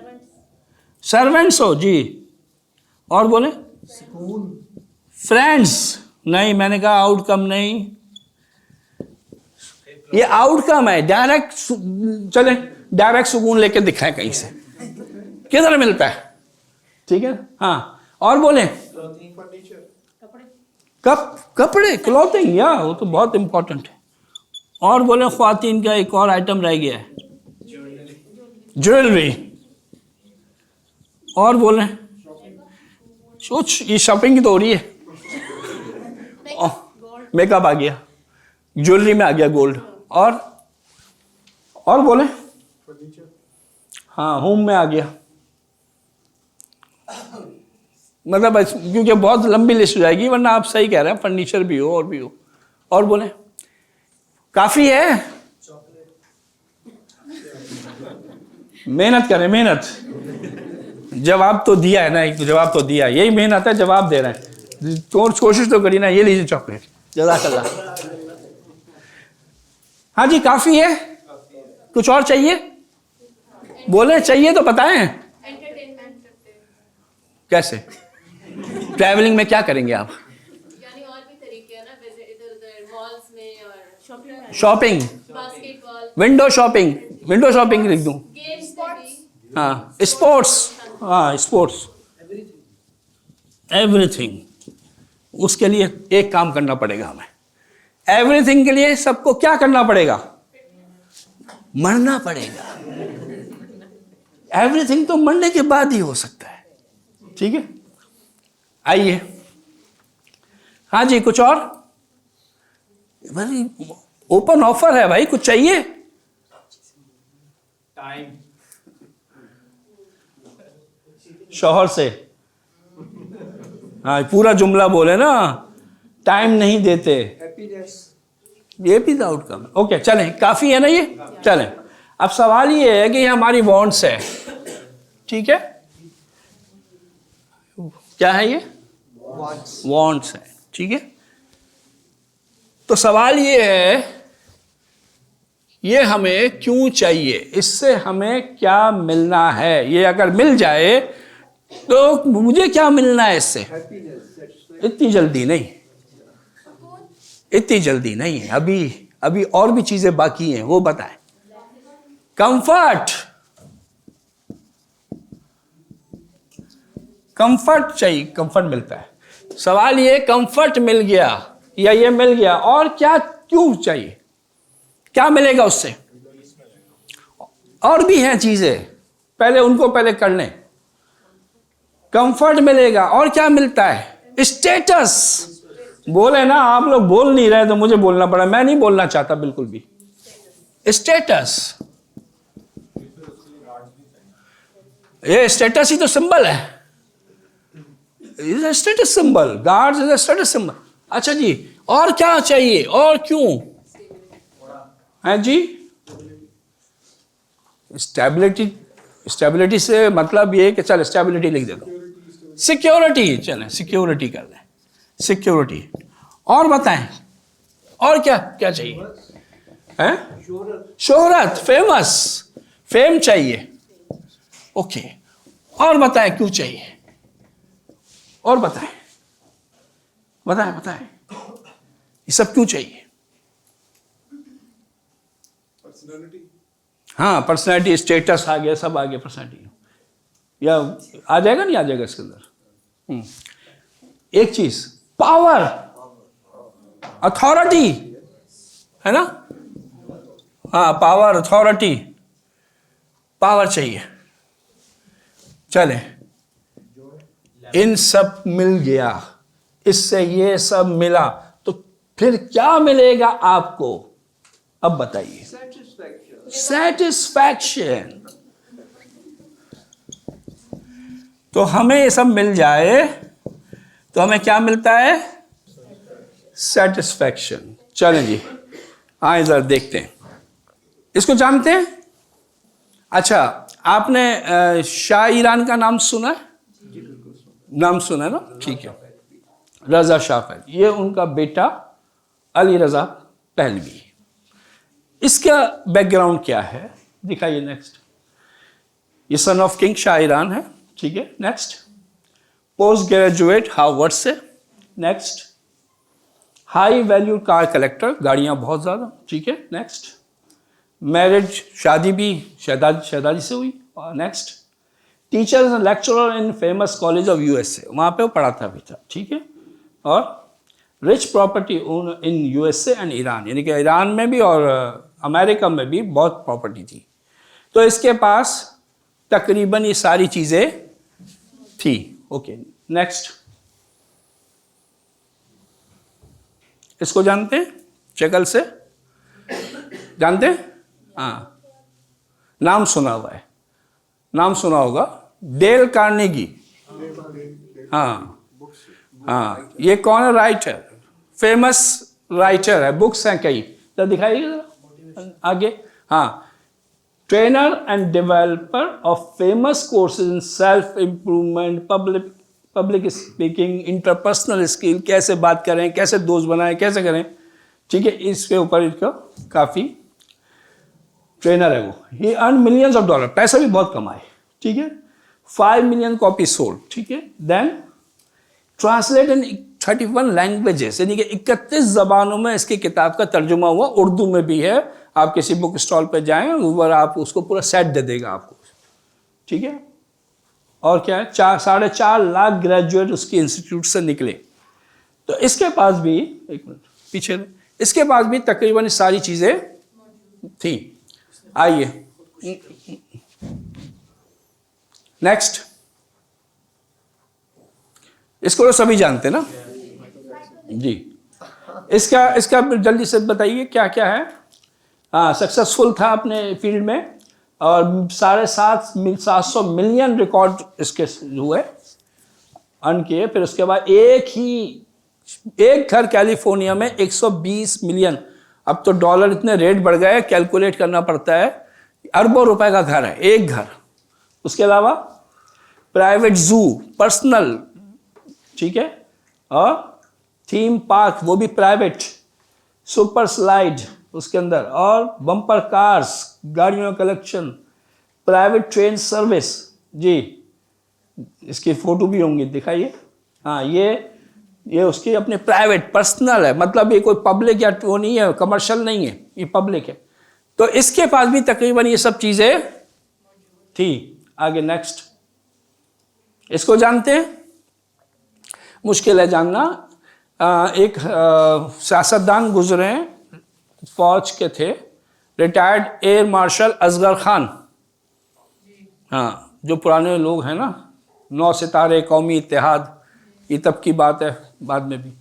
[SPEAKER 1] सर्वेंट्स हो जी। और बोले फ्रेंड्स, नहीं मैंने कहा आउटकम नहीं, ये आउटकम है। डायरेक्ट चले, डायरेक्ट सुकून लेके दिखाएं कहीं से, किधर मिलता है? ठीक है, हाँ, और बोले कपड़े, क्लॉथिंग, या वो तो बहुत इंपॉर्टेंट है। और बोले ख्वातीन का एक और आइटम रह गया है, ज्वेलरी। और बोले सोच, ये शॉपिंग की तो हो रही है। मेकअप आ गया, ज्वेलरी में आ गया गोल्ड, और बोले, हाँ होम में आ गया। मतलब क्योंकि बहुत लंबी लिस्ट हो जाएगी, वरना आप सही कह रहे हैं, फर्नीचर भी हो और भी हो। और बोले, काफी है, मेहनत करें, मेहनत। जवाब तो दिया है ना, एक जवाब तो दिया है, यही मेहनत है, जवाब दे रहे हैं तो कोशिश तो करी ना। ये लीजिए चॉकलेट, जज़ाकल्लाह। हाँ जी, काफी है, कुछ और चाहिए? बोले चाहिए तो बताएं।
[SPEAKER 5] एंटरटेनमेंट करते हैं,
[SPEAKER 1] कैसे? ट्रैवलिंग में क्या करेंगे आप?
[SPEAKER 5] यानी और भी तरीके हैं ना, वैसे इधर उधर मॉल्स में और
[SPEAKER 1] shopping,
[SPEAKER 5] basketball,
[SPEAKER 1] window shopping, window shopping लिख दूं?
[SPEAKER 5] गेम्स में भी,
[SPEAKER 1] हाँ, स्पोर्ट्स, हाँ स्पोर्ट्स, एवरीथिंग। उसके लिए एक काम करना पड़ेगा हमें। एवरीथिंग के लिए सबको क्या करना पड़ेगा? मरना पड़ेगा। एवरीथिंग तो मरने के बाद ही हो सकता है। ठीक है, आइए। हाँ जी, कुछ और? भाई ओपन ऑफर है भाई, कुछ चाहिए?
[SPEAKER 3] टाइम,
[SPEAKER 1] शौहर से, हाँ पूरा जुमला बोले ना, टाइम नहीं देते,
[SPEAKER 4] हैप्पीनेस,
[SPEAKER 1] ये भी आउटकम है। ओके चलें, काफी है ना ये? चलें, अब सवाल ये है कि ये हमारी वांट्स है, ठीक है? क्या है ये? वांट्स है, ठीक है? तो सवाल ये है, ये हमें क्यों चाहिए, इससे हमें क्या मिलना है? ये अगर मिल जाए तो मुझे क्या मिलना है इससे?
[SPEAKER 4] हैप्पीनेस,
[SPEAKER 1] इतनी जल्दी नहीं, इतनी जल्दी नहीं है, अभी और भी चीजें बाकी हैं, वो बताएं। कंफर्ट, कंफर्ट चाहिए, कंफर्ट मिलता है। सवाल ये, कंफर्ट मिल गया या ये मिल गया, और क्या क्यों चाहिए? क्या मिलेगा उससे? और भी हैं चीजें, पहले उनको पहले कर लें। कंफर्ट मिलेगा, और क्या मिलता है? स्टेटस। बोले ना, आप लोग बोल नहीं रहे तो मुझे बोलना पड़ा, मैं नहीं बोलना चाहता बिल्कुल भी। स्टेटस, ये स्टेटस ही तो सिंबल है, is a status symbol, guards is a status symbol. अच्छा जी, और क्या चाहिए, और क्यों है जी? स्टेबिलिटी, स्टेबिलिटी से मतलब ये कि चल स्टेबिलिटी लिख देता हूं, सिक्योरिटी, चलें सिक्योरिटी कर लें, सिक्योरिटी। और बताएं, और क्या क्या चाहिए? हैं? शोहरत, फेमस, फेम चाहिए। ओके, और बताएं क्यों चाहिए, और बताएं, बताएं बताएं, ये सब क्यों चाहिए?
[SPEAKER 2] पर्सनालिटी,
[SPEAKER 1] हाँ पर्सनैलिटी, स्टेटस आ गया, सब आ गया पर्सनैलिटी, या आ जाएगा नहीं आ जाएगा इसके अंदर? एक चीज, पावर, अथॉरिटी, है ना? हाँ पावर, अथॉरिटी, पावर चाहिए। चले, इन सब मिल गया, इससे ये सब मिला, तो फिर क्या मिलेगा आपको? अब बताइए। सेटिस्फैक्शन। तो हमें ये सब मिल जाए तो हमें क्या मिलता है? सेटिस्फैक्शन। चलें जी, आए जरा देखते हैं, इसको जानते हैं? अच्छा, आपने शाह ईरान का नाम सुना है? नाम सुना है ना? ठीक है, रजा शाह पहलवी, ये उनका बेटा अली रजा पहलवी। इसका बैकग्राउंड क्या है दिखाइए। नेक्स्ट, ये son of king Shah Iran है, ठीक है। नेक्स्ट, पोस्ट ग्रेजुएट हार्वर्ड से। Next, high value car collector, गाड़ियां बहुत ज़्यादा, ठीक है। नेक्स्ट, मैरिज, शादी भी शहजादी से हुई। और next, teacher and lecturer in famous college of USA, वहाँ पे वो पढ़ाता भी था, ठीक है। और rich property in USA and Iran, यानी कि ईरान में भी और अमेरिका में भी बहुत प्रॉपर्टी थी। तो इसके पास तकरीबन ये सारी चीज़ें थी। ओके, नेक्स्ट, इसको जानते हैं शक्ल से? जानते हैं? हाँ, नाम सुना हुआ है, नाम सुना होगा, डेल कार्नेगी। हाँ हाँ, ये कौन है? राइटर, फेमस राइटर है, बुक्स हैं कई। तो दिखाइए जरा आगे। हाँ, trainer end developer of famous courses in self improvement, public speaking, interpersonal skill, कैसे बात करें, कैसे दोस्त बनाएं, कैसे करें, ठीक है, इसके ऊपर इसका काफ़ी ट्रेनर है वो। ही अर्न मिलियंस ऑफ डॉलर, पैसा भी बहुत कमाए, ठीक है। 5 मिलियन कॉपी सोल्ड, ठीक है। देन ट्रांसलेट इन 31 लैंग्वेजेस, यानी कि 31 जबानों में इसकी किताब का तर्जुमा हुआ, उर्दू में भी है। आप किसी बुक स्टॉल पे जाएं, ऊपर आप उसको पूरा सेट दे देगा आपको, ठीक है। और क्या है, 4.5 लाख ग्रेजुएट उसके इंस्टीट्यूट से निकले। तो इसके पास भी, एक मिनट पीछे, इसके पास भी तकरीबन सारी चीज़ें थी। आइए नेक्स्ट, इसको तो सभी जानते ना जी। इसका जल्दी से बताइए क्या क्या है। हाँ, सक्सेसफुल था अपने फील्ड में, और 750 मिलियन रिकॉर्ड इसके हुए अर्न किए। फिर उसके बाद एक घर कैलिफोर्निया में 120 मिलियन, अब तो डॉलर इतने रेट बढ़ गए, कैलकुलेट करना पड़ता है, अरबों रुपए का घर है एक घर। उसके अलावा प्राइवेट जू, पर्सनल, ठीक है, और थीम पार्क, वो भी प्राइवेट, सुपर स्लाइड उसके अंदर, और बम्पर कार्स, गाड़ियों का कलेक्शन, प्राइवेट ट्रेन सर्विस जी, इसकी फोटो भी होंगी, दिखाइए। हाँ, ये उसकी अपने प्राइवेट पर्सनल है, मतलब ये कोई पब्लिक या वो नहीं है, कमर्शियल नहीं है, ये पब्लिक है। तो इसके पास भी तकरीबन ये सब चीज़ें थी। आगे नेक्स्ट, इसको जानते हैं? मुश्किल है जानना। एक सियासतदान गुजरे हैं, फौज के थे, retired air marshal Asghar Khan. हाँ, जो पुराने लोग हैं ना, 9 सितारे, कौमी इत्तेहाद, ये तब की बात है, बाद में भी।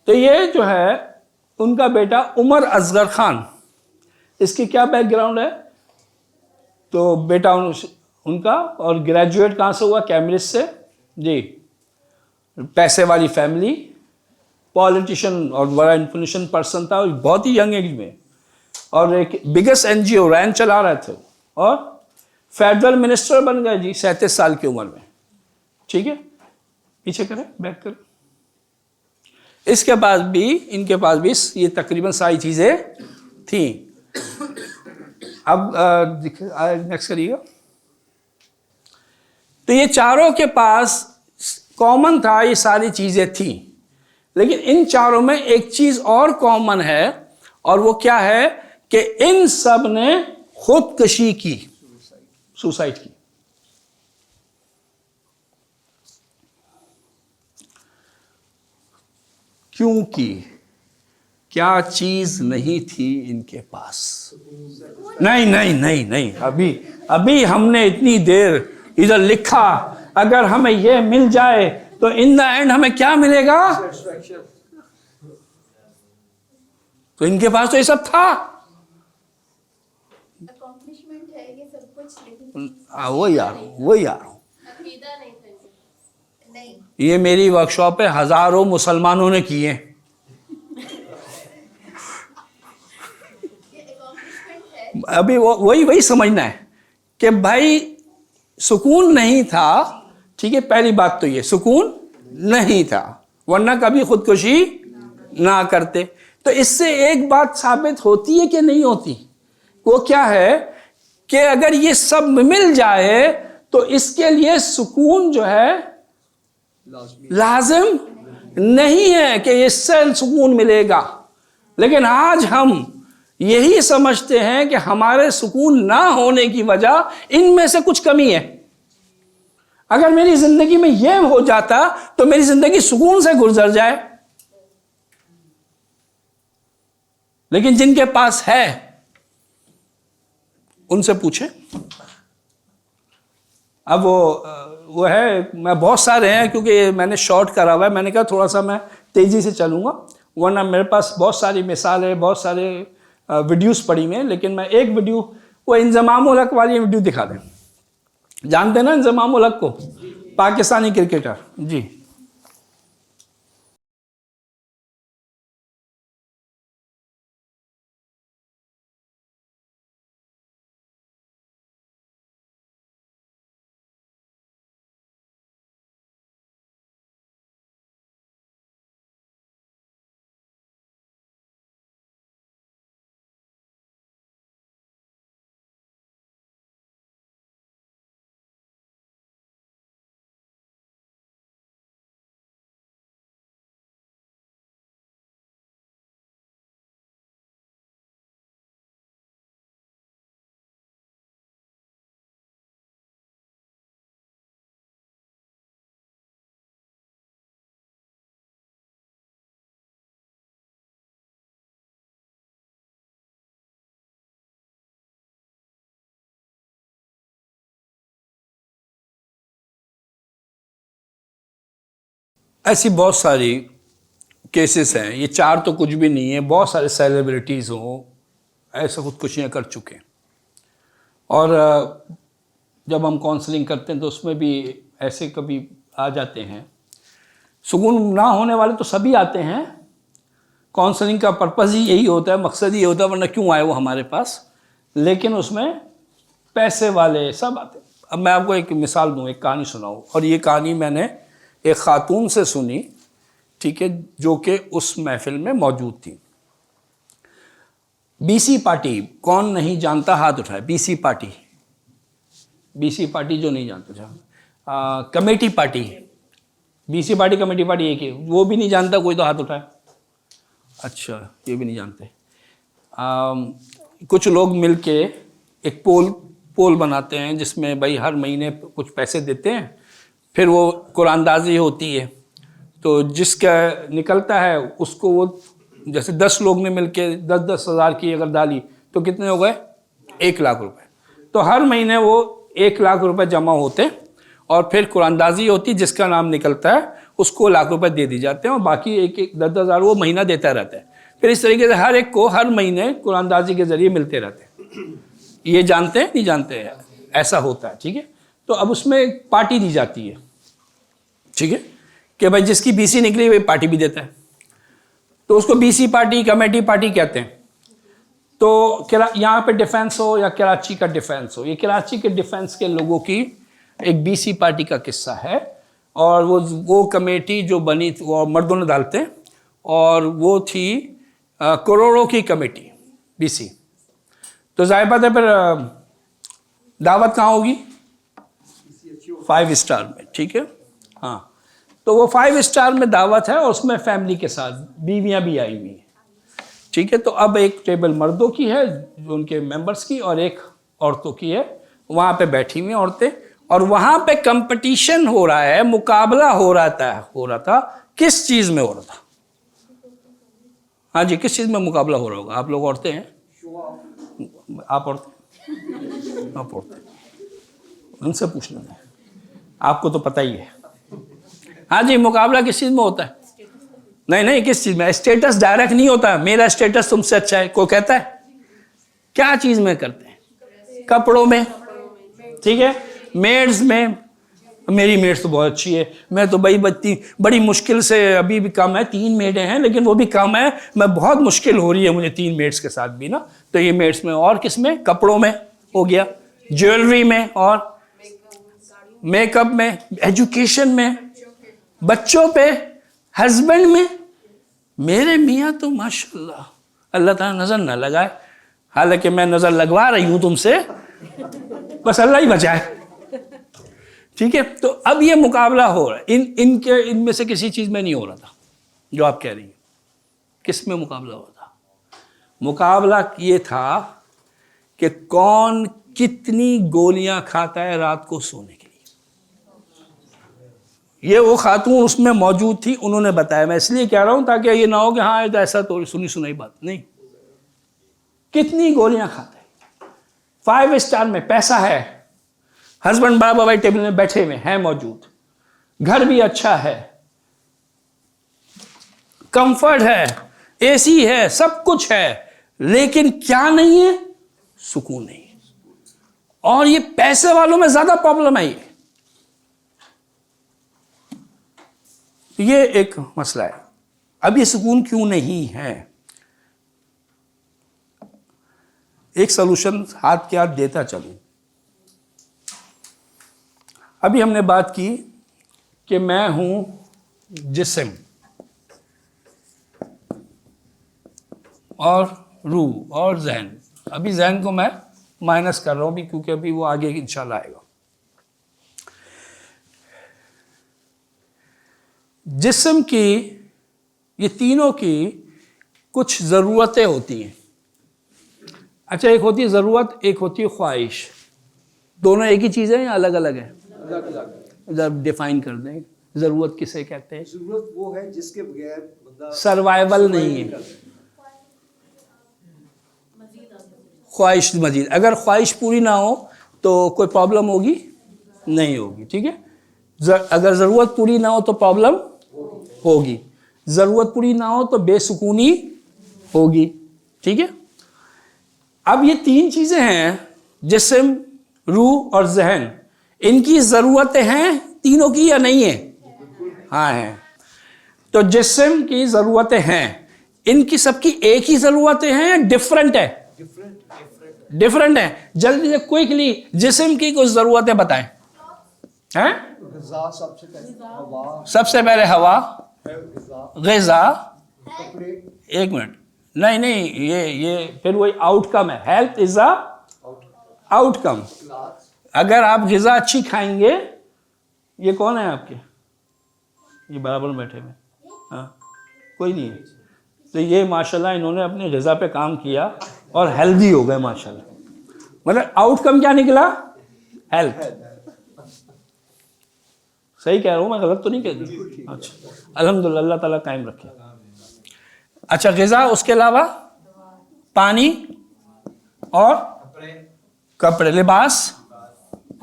[SPEAKER 1] तो ये जो है उनका बेटा उमर असगर खान, इसकी क्या बैकग्राउंड है? तो बेटा उनका, और ग्रेजुएट कहाँ से हुआ? कैम्ब्रिज से जी। पैसे वाली फैमिली, पॉलिटिशियन और बड़ा इन्फ्लुएंशियल पर्सन था, और बहुत ही यंग एज में, और एक बिगेस्ट एनजीओ रैन चला रहे थे, और फेडरल मिनिस्टर बन गए जी 37 साल की उम्र में, ठीक है। पीछे करें, बैक करें। इसके पास भी, इनके पास भी ये तकरीबन सारी चीज़ें थी। अब नेक्स्ट करिएगा। तो ये चारों के पास कॉमन था, ये सारी चीज़ें थी, लेकिन इन चारों में एक चीज़ और कॉमन है, और वो क्या है कि इन सब ने खुदकशी की, सुसाइड की। क्योंकि क्या चीज नहीं थी इनके पास? नहीं नहीं नहीं नहीं, अभी हमने इतनी देर इधर लिखा, अगर हमें ये मिल जाए तो इन द एंड हमें क्या मिलेगा? तो इनके पास तो ये सब था।
[SPEAKER 5] अकॉम्प्लिशमेंट है ये सब कुछ, लेकिन
[SPEAKER 1] वो यार
[SPEAKER 5] अकीदा नहीं था। नहीं,
[SPEAKER 1] ये मेरी वर्कशॉप है, हजारों मुसलमानों ने किए।
[SPEAKER 5] ये अकॉम्प्लिशमेंट है।
[SPEAKER 1] अभी वही समझना है कि भाई सुकून नहीं था, ठीक है, पहली बात तो ये सुकून नहीं था, वरना कभी खुदकुशी ना करते। तो इससे एक बात साबित होती है कि नहीं होती? वो क्या है कि अगर ये सब मिल जाए तो इसके लिए सुकून जो है लाजिम नहीं है कि इससे सुकून मिलेगा। लेकिन आज हम यही समझते हैं कि हमारे सुकून ना होने की वजह इनमें से कुछ कमी है। अगर मेरी जिंदगी में यह हो जाता तो मेरी जिंदगी सुकून से गुजर जाए। लेकिन जिनके पास है उनसे पूछे। अब वो है, मैं बहुत सारे हैं क्योंकि मैंने शॉर्ट करा हुआ है, मैंने कहा थोड़ा सा मैं तेजी से चलूंगा। वरना मेरे पास बहुत सारी मिसालें, बहुत सारे वीडियोस पड़ी हुई हैं, लेकिन मैं एक वीडियो, वो इंजमाम उल हक वाली वीडियो दिखा दें। जानते हैं ना इंजमाम उल हक को, पाकिस्तानी क्रिकेटर जी। ऐसी बहुत सारी केसेस हैं, ये 4 तो कुछ भी नहीं है, बहुत सारे सेलिब्रिटीज़ हों ऐसा खुदकुशियाँ कर चुके हैं। और जब हम काउंसलिंग करते हैं तो उसमें भी ऐसे कभी आ जाते हैं। सुकून ना होने वाले तो सभी आते हैं, काउंसलिंग का पर्पज़ ही यही होता है, मकसद ही होता है, वरना क्यों आए वो हमारे पास। लेकिन उसमें पैसे वाले सब आते हैं। अब मैं आपको एक मिसाल दूँ, एक कहानी सुनाऊँ, और ये कहानी मैंने एक ख़ातून से सुनी, ठीक है, जो कि उस महफिल में मौजूद थी। बीसी पार्टी, कौन नहीं जानता हाथ उठाए। बीसी पार्टी, बीसी पार्टी जो नहीं जानता था। Committee party, BC party committee party एक ही, वो भी नहीं जानता कोई तो हाथ उठाए। अच्छा, ये भी नहीं जानते। कुछ लोग मिलके एक पोल बनाते हैं जिसमें भाई हर महीने कुछ पैसे देते हैं, फिर वो कुरानदाजी होती है, तो जिसका निकलता है उसको वो, जैसे 10 लोग ने मिलके 10-10 हज़ार की अगर डाली तो कितने हो गए, 1 लाख रुपए। तो हर महीने वो 1 लाख रुपए जमा होते और फिर कुरानदाजी होती, जिसका नाम निकलता है उसको लाख रुपए दे दी जाते हैं और बाकी 10-10 हज़ार वो महीना देता रहता है। फिर इस तरीके से हर एक को हर महीने कुरानदाजी के ज़रिए मिलते रहते हैं। ये जानते हैं नहीं जानते हैं, ऐसा होता है, ठीक है। तो अब उसमें एक पार्टी दी जाती है, ठीक है, कि भाई जिसकी बीसी निकली वही पार्टी भी देता है, तो उसको बीसी पार्टी कमेटी पार्टी कहते हैं। तो यहाँ पे डिफेंस हो या कराची का डिफेंस हो, ये कराची के डिफेंस के लोगों की एक बीसी पार्टी का किस्सा है। और वो कमेटी जो बनी थी वो मर्दों ने डालते हैं, और वो थी करोड़ों की कमेटी बीसी। तो जाहिर बात है फिर दावत कहाँ होगी, 5 स्टार में, ठीक है। हाँ, तो वो 5 स्टार में दावत है और उसमें फैमिली के साथ बीवियां भी आई हुई हैं, ठीक है। तो अब एक टेबल मर्दों की है जो उनके मेंबर्स की, और एक औरतों की है, वहाँ पे बैठी हुई औरतें, और वहाँ पे कंपटीशन हो रहा है, मुकाबला हो रहा था। किस चीज़ में हो रहा था? हाँ जी, किस चीज़ में मुकाबला हो रहा होगा? आप लोग औरतें हैं, आप औरतें, उनसे पूछ लें, आपको तो पता ही है। हाँ जी, मुकाबला किस चीज़ में होता है? नहीं, किस चीज़ में? स्टेटस डायरेक्ट नहीं होता, मेरा स्टेटस तुमसे अच्छा है, कोई कहता है? क्या चीज़ में करते हैं? कपड़ों में, ठीक है, मेड्स में। मेरी मेड्स तो बहुत अच्छी है, मैं तो भाई बड़ी मुश्किल से, अभी भी कम है, 3 मेडें हैं, लेकिन वो भी कम है, मैं बहुत मुश्किल हो रही है मुझे 3 मेड्स के साथ भी ना। तो ये मेड्स में, और किस में? कपड़ों में हो गया, ज्वेलरी में, और मेकअप में, एजुकेशन में, बच्चों पे, हस्बैंड में। मेरे मियाँ तो माशाल्लाह, अल्लाह ताला नज़र न लगाए, हालांकि मैं नज़र लगवा रही हूँ तुमसे, बस अल्लाह ही बचाए, ठीक है। तो अब ये मुकाबला हो रहा है, इनमें से किसी चीज़ में नहीं हो रहा था जो आप कह रही हैं। किस में मुकाबला हो रहा था? मुकाबला ये था कि कौन कितनी गोलियां खाता है रात को सोने के लिए। ये वो खातून उसमें मौजूद थी, उन्होंने बताया। मैं इसलिए कह रहा हूं ताकि ये ना हो कि हाँ ऐसा तो सुनी सुनाई बात नहीं। कितनी गोलियां खाता है, 5 स्टार में, पैसा है, हस्बैंड बाबा भाई टेबल में बैठे हुए हैं मौजूद, घर भी अच्छा है, कंफर्ट है, एसी है, सब कुछ है, लेकिन क्या नहीं है? सुकून नहीं है। और ये पैसे वालों में ज्यादा प्रॉब्लम है। ये एक मसला है। अब ये सुकून क्यों नहीं है? एक सलूशन हाथ के हाथ देता चलूं। अभी हमने बात की कि मैं हूं जिस्म और रूह और जहन। अभी जहन को मैं माइनस कर रहा हूं भी, क्योंकि अभी वो आगे इंशाल्लाह आएगा। जिस्म की, ये तीनों की कुछ ज़रूरतें होती हैं। अच्छा, एक होती है ज़रूरत, एक होती है ख्वाहिश। दोनों एक ही चीज़ है या अलग अलग है? जब डिफाइन कर दें, ज़रूरत किसे कहते हैं?
[SPEAKER 4] जरूरत वो है जिसके बगैर बंदा
[SPEAKER 1] सर्वाइवल नहीं है। ख्वाहिश मजीद, अगर ख्वाहिश पूरी ना हो तो कोई प्रॉब्लम होगी? नहीं होगी। ठीक है, अगर ज़रूरत पूरी ना हो तो प्रॉब्लम होगी, ज़रूरत पूरी ना हो तो बेसुकूनी होगी। ठीक है, अब ये तीन चीज़ें हैं, जिस्म, रूह और जहन। इनकी ज़रूरतें हैं तीनों की या नहीं है? हाँ हैं। तो जिस्म की ज़रूरतें हैं, इनकी सबकी एक ही ज़रूरतें हैं या डिफरेंट है? डिफरेंट है। जल्दी से क्विकली जिस्म की कुछ ज़रूरतें बताएं। हैं?
[SPEAKER 4] ग़िज़ा सबसे पहले, हवा,
[SPEAKER 1] सबसे पहले हवा, ग़िज़ा,
[SPEAKER 4] कपड़े,
[SPEAKER 1] एक मिनट, नहीं, ये फिर वही आउटकम है। Health is a outcome.
[SPEAKER 4] Class,
[SPEAKER 1] अगर आप ग़िज़ा अच्छी खाएंगे, ये कौन है आपके? ये बराबर में बैठे हुए, हाँ, कोई नहीं है। तो ये माशाल्लाह इन्होंने अपने ग़िज़ा पे काम किया और हेल्दी हो गए माशाल्लाह। मतलब आउटकम क्या निकला? हेल्थ। सही कह रहा हूँ मैं, गलत तो नहीं कह रही? अच्छा, अल्हम्दुलिल्लाह, अल्लाह ताला कायम रखे। अच्छा, ग़िज़ा, उसके अलावा पानी और कपड़े, लिबास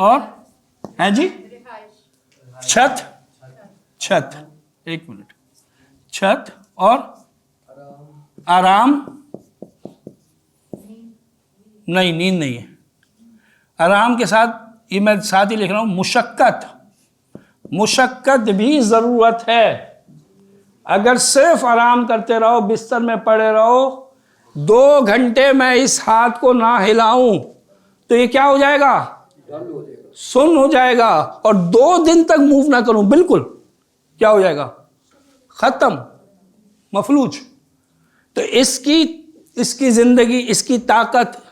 [SPEAKER 1] और हैं जी, छत, एक मिनट, छत और आराम, नहीं, नींद नहीं है। आराम के साथ ये मैं साथ ही लिख रहा हूं, मुशक्कत भी ज़रूरत है। अगर सिर्फ आराम करते रहो, बिस्तर में पड़े रहो, 2 घंटे मैं इस हाथ को ना हिलाऊं तो ये क्या हो जाएगा? सुन्न हो जाएगा। और 2 दिन तक मूव ना करूं, बिल्कुल क्या हो जाएगा? खत्म, मफलूज। तो इसकी जिंदगी, इसकी ताकत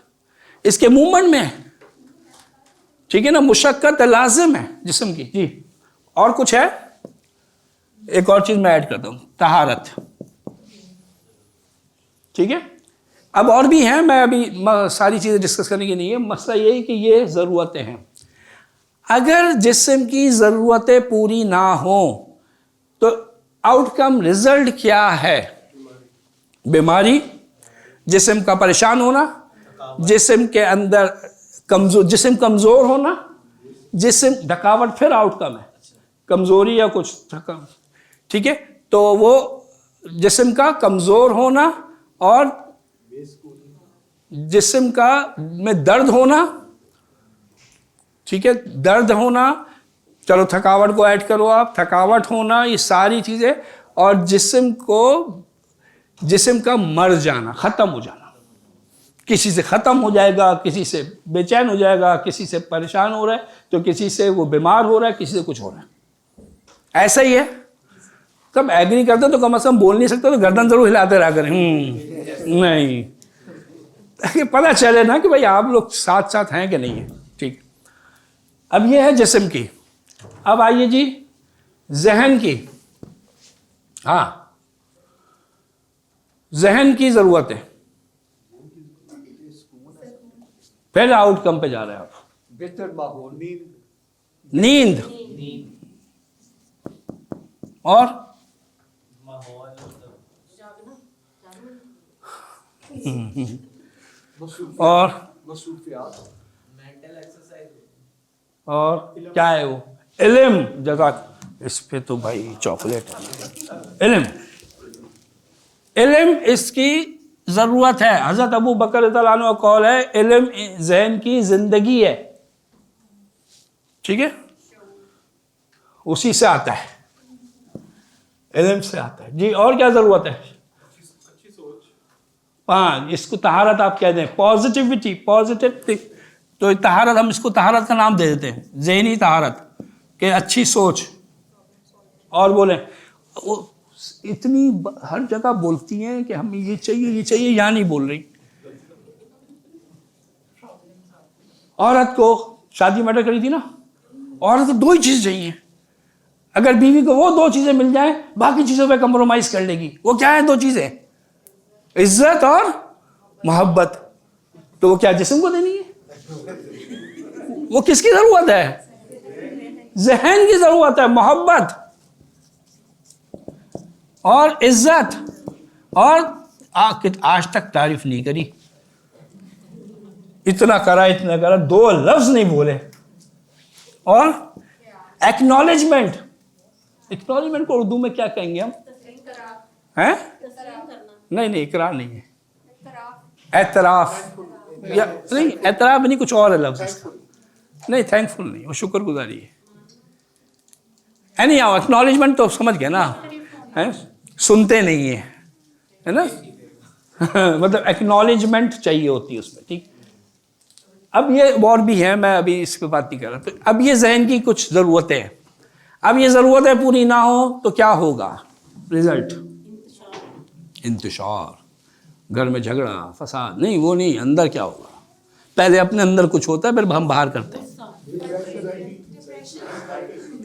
[SPEAKER 1] इसके मूवमेंट में है। ठीक है ना, मुशक्कत लाजिम है जिस्म की। जी, और कुछ है? एक और चीज मैं ऐड करता हूं, तहारत। ठीक है, अब और भी हैं, मैं अभी सारी चीजें डिस्कस करने की नहीं है। मसला ये है कि ये जरूरतें हैं। अगर जिस्म की जरूरतें पूरी ना हो तो आउटकम, रिजल्ट क्या है? बीमारी, जिस्म का परेशान होना, जिस्म के अंदर जिस्म कमजोर होना, जिस्म थकावट, फिर आउटकम है कमजोरी या कुछ थकावट। ठीक है, तो वो जिस्म का कमजोर होना और जिस्म का में दर्द होना। ठीक है, दर्द होना, चलो थकावट को ऐड करो आप, थकावट होना, ये सारी चीजें। और जिस्म का मर जाना, खत्म हो जाना। किसी से ख़त्म हो जाएगा, किसी से बेचैन हो जाएगा, किसी से परेशान हो रहा है तो किसी से वो बीमार हो रहा है, किसी से कुछ हो रहा है। ऐसा ही है। कब एग्री करते तो कम से कम बोल नहीं सकते तो गर्दन जरूर हिलाते रहा करें, नहीं, ताकि पता चले ना कि भाई आप लोग साथ साथ हैं कि नहीं है। ठीक, अब ये है जिस्म की। अब आइए जी जहन की। हाँ, जहन की ज़रूरत है। पहले आउटकम पे जा रहे हैं आप।
[SPEAKER 4] बेहतर माहौल,
[SPEAKER 1] नींद और
[SPEAKER 4] मसरूफियात,
[SPEAKER 3] मेंटल एक्सरसाइज
[SPEAKER 1] और क्या है वो? इल्म। जज़ाक, इस पे तो भाई चॉकलेट है। इल्म, इल्म इसकी ज़रूरत है। हज़रत अबू बकर रज़ियल्लाहु अन्हु का कौल है, इल्म ज़हन की ज़िंदगी है। ठीक है, उसी से आता है, इल्म से आता है। जी, और क्या ज़रूरत है? हाँ, इसको तहारत आप कह दें, पॉजिटिविटी, पॉजिटिव। तो तहारत, हम इसको तहारत का नाम दे देते हैं, ज़हनी तहारत, कि अच्छी सोच। और बोलें, वो इतनी हर जगह बोलती हैं कि हमें ये चाहिए, ये चाहिए, यहाँ नहीं बोल रही। औरत को शादी मैटर करी थी ना, औरत को 2 ही चीज़ चाहिए। अगर बीवी को वो 2 चीज़ें मिल जाएं, बाकी चीज़ों पे कंप्रोमाइज कर लेगी। वो क्या है 2 चीज़ें? इज्जत और मोहब्बत। तो वो क्या जिस्म को देनी है? वो किसकी जरूरत है? ज़हन की जरूरत है, मोहब्बत और इज्जत। और आज तक तारीफ नहीं करी, इतना करा, 2 लफ्ज नहीं बोले। और एक्नॉलेजमेंट, एक्नॉलेजमेंट को उर्दू में क्या कहेंगे हम? हैं? नहीं, इकरार नहीं है, एतराफ, या नहीं, एतराफ नहीं, कुछ और है लफ्ज। नहीं, थैंकफुल नहीं, वो शुक्रगुजारी है। एनी हाउ, एक्नॉलेजमेंट तो समझ गए ना, हैं? सुनते नहीं है ना मतलब एक्नॉलेजमेंट चाहिए होती है उसमें। ठीक, अब ये और भी है, मैं अभी इस पर बात नहीं कर रहा। तो अब ये ज़हन की कुछ ज़रूरतें हैं। अब ये ज़रूरतें पूरी ना हो तो क्या होगा? रिजल्ट इंतशार, घर में झगड़ा फसाद। नहीं, वो नहीं, अंदर क्या होगा? पहले अपने अंदर कुछ होता है, फिर हम बाहर करते हैं।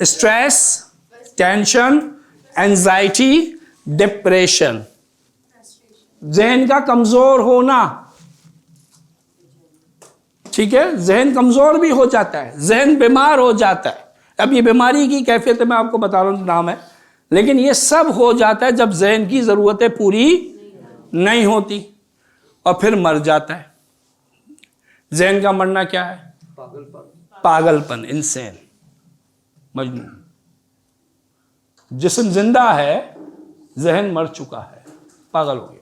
[SPEAKER 1] स्ट्रेस, टेंशन, एंजाइटी, डिप्रेशन, ज़हन का कमज़ोर होना। ठीक है, ज़हन कमज़ोर भी हो जाता है, ज़हन बीमार हो जाता है। अब ये बीमारी की कैफियत मैं आपको बता रहा हूँ, नाम है, लेकिन ये सब हो जाता है जब ज़हन की ज़रूरतें पूरी नहीं होती, और फिर मर जाता है। ज़हन का मरना क्या है? पागलपन, इंसान, मजनून। जिस्म जिंदा है, ज़हन मर चुका है, पागल हो गया।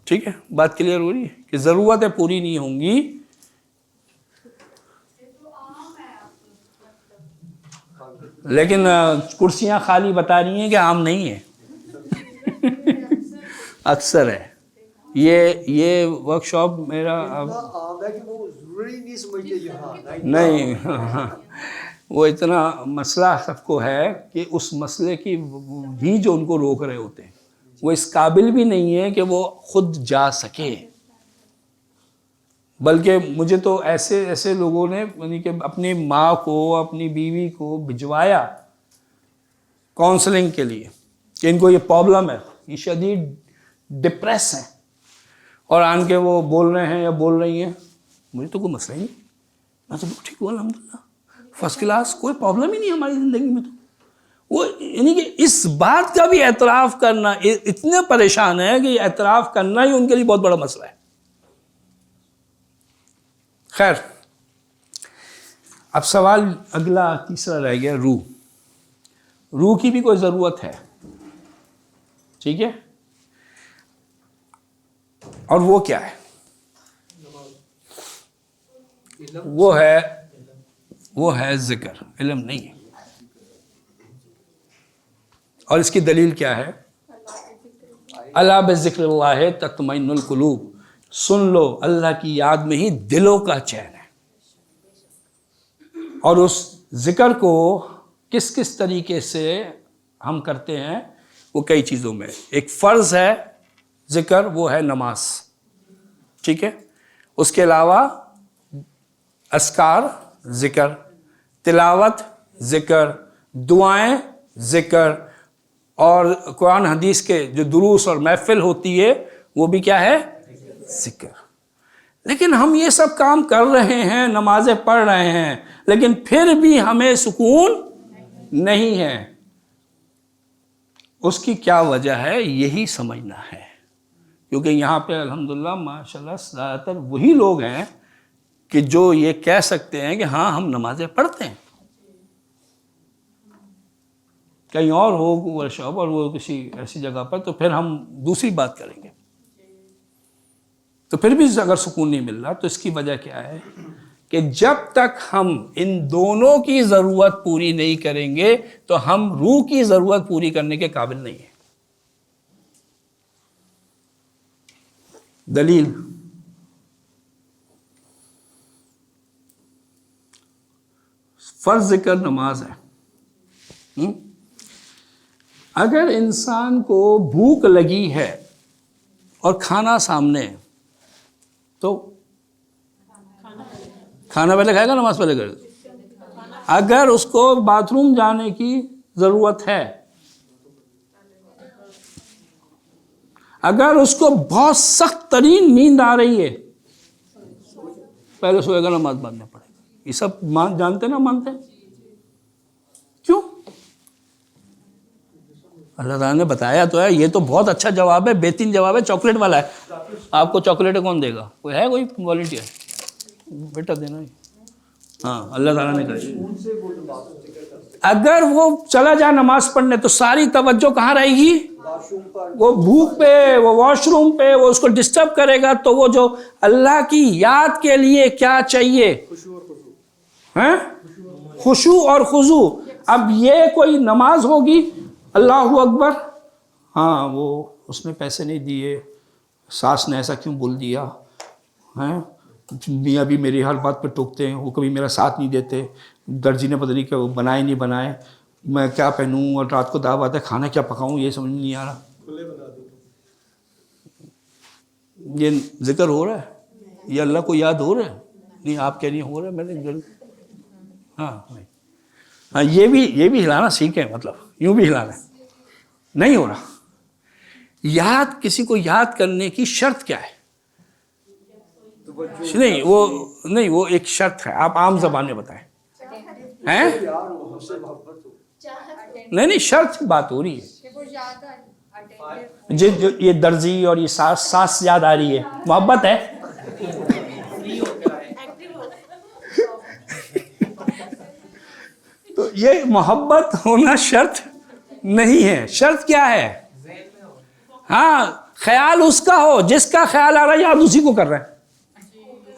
[SPEAKER 1] ठीक है, बात क्लियर हो रही है कि ज़रूरतें पूरी नहीं होंगी। लेकिन कुर्सियां खाली बता रही हैं कि आम नहीं है अक्सर है। ये वर्कशॉप मेरा
[SPEAKER 4] आम है कि वो जरूरी नहीं समझते यहाँ
[SPEAKER 1] नहीं वो इतना मसला सबको है कि उस मसले की भी जो उनको रोक रहे होते हैं, वो इस काबिल भी नहीं है कि वो खुद जा सके। बल्कि मुझे तो ऐसे ऐसे लोगों ने यानी कि अपनी माँ को, अपनी बीवी को भिजवाया काउंसलिंग के लिए कि इनको ये प्रॉब्लम है, ये शदीद डिप्रेस हैं, और आन के वो बोल रहे हैं या बोल रही हैं, मुझे तो कोई मसला ही नहीं, मैं तो ठीक हूँ अल्हम्दुलिल्लाह, फर्स्ट क्लास, कोई प्रॉब्लम ही नहीं हमारी ज़िंदगी में। तो वो यानी कि इस बात का भी एतराफ़ करना, इतने परेशान है कि एतराफ़ करना ही उनके लिए बहुत बड़ा मसला है। खैर, अब सवाल अगला तीसरा रह गया, रूह। रूह की भी कोई ज़रूरत है, ठीक है, और वो क्या है? वो है जिक्र, इल्म नहीं है। और इसकी दलील क्या है? अला बिज़िक्रिल्लाह तत्मइन्नुल कुलूब, सुन लो, अल्लाह की याद में ही दिलों का चैन है। और उस जिक्र को किस किस तरीके से हम करते हैं? वो कई चीज़ों में, एक फ़र्ज़ है जिक्र, वो है नमाज, ठीक है। उसके अलावा अस्कार जिक्र, तिलावत जिक्र, दुआएं जिक्र, और कुरान हदीस के जो दुरूस और महफिल होती है वो भी क्या है? जिक्र। लेकिन हम ये सब काम कर रहे हैं, नमाजें पढ़ रहे हैं, लेकिन फिर भी हमें सुकून नहीं है। उसकी क्या वजह है, यही समझना है। क्योंकि यहाँ पे अल्हम्दुलिल्लाह माशाल्लाह ज़्यादातर वही लोग हैं कि जो ये कह सकते हैं कि हाँ हम नमाजें पढ़ते हैं, कहीं और हो वर्कशॉप और वो किसी ऐसी जगह पर, तो फिर हम दूसरी बात करेंगे। तो फिर भी अगर सुकून नहीं मिल रहा तो इसकी वजह क्या है कि जब तक हम इन दोनों की ज़रूरत पूरी नहीं करेंगे तो हम रूह की ज़रूरत पूरी करने के काबिल नहीं है। दलील, फर्ज ज़िक्र नमाज है। अगर इंसान को भूख लगी है और खाना सामने है तो खाना पहले खाएगा, नमाज पहले करेगा। अगर उसको बाथरूम जाने की ज़रूरत है, अगर उसको बहुत सख्त तरीन नींद आ रही है, पहले सोएगा, नमाज पढ़ना पड़ेगा। ये सब जानते ना, मानते हैं? क्यों? अल्लाह ताला ने बताया तो है। ये तो बहुत अच्छा जवाब है, बेहतरीन जवाब है, चॉकलेट वाला है। आपको चॉकलेट कौन देगा? कोई है, कोई वॉलंटियर? बेटा देना ही। हाँ, अल्लाह ताला ने कहा अगर वो चला जाए नमाज पढ़ने तो सारी तवज्जो कहाँ रहेगी? वो भूख पे, वो वॉशरूम पे, वो उसको डिस्टर्ब करेगा। तो वो जो अल्लाह की याद के लिए क्या चाहिए हैं? खुशू और खुजू। अब ये कोई नमाज होगी, अल्लाहु अकबर, हाँ वो उसने पैसे नहीं दिए, सास ने ऐसा क्यों बोल दिया हैं, मियाँ भी मेरी हर बात पे टोकते हैं, वो कभी मेरा साथ नहीं देते, दर्जी ने पता नहीं क्या बनाए नहीं बनाए, मैं क्या पहनूं और रात को दावत है, खाना क्या पकाऊं, ये समझ नहीं आ रहा।
[SPEAKER 2] खुले बना दो।
[SPEAKER 1] ये जिक्र हो रहा है? ये अल्लाह को याद हो रहा है? नहीं, आप कह रही हो रहा है, मैंने हाँ नहीं, हाँ ये भी हिलाना सीखें, मतलब यूं भी हिलाना नहीं हो रहा। याद, किसी को याद करने की शर्त क्या है? नहीं वो एक शर्त है, आप आम जबान में बताएं। हैं? नहीं शर्त की बात हो रही है। जो ये दर्जी और ये सास याद आ रही है, मोहब्बत है। तो ये मोहब्बत होना शर्त नहीं है। शर्त क्या है? हाँ, ख्याल उसका हो, जिसका ख्याल आ रहा है याद उसी को कर रहा है।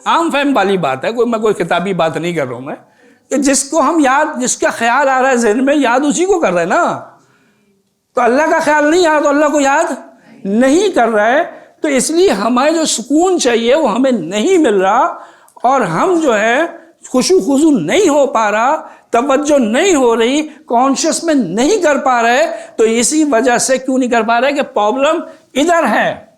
[SPEAKER 1] आम फहम वाली बात है, मैं कोई किताबी बात नहीं कर रहा हूं मैं, कि जिसको हम याद, जिसका ख्याल आ रहा है ज़हन में, याद उसी को कर रहे हैं ना। तो अल्लाह का ख्याल नहीं आ रहा तो अल्लाह को याद नहीं कर रहा है। तो इसलिए हमें जो सुकून चाहिए वो हमें नहीं मिल रहा, और हम जो है खुशू खुजू नहीं हो पा रहा, तवज्जो नहीं हो रही, कॉन्शियस में नहीं कर पा रहे। तो इसी वजह से क्यों नहीं कर पा रहे कि प्रॉब्लम इधर है।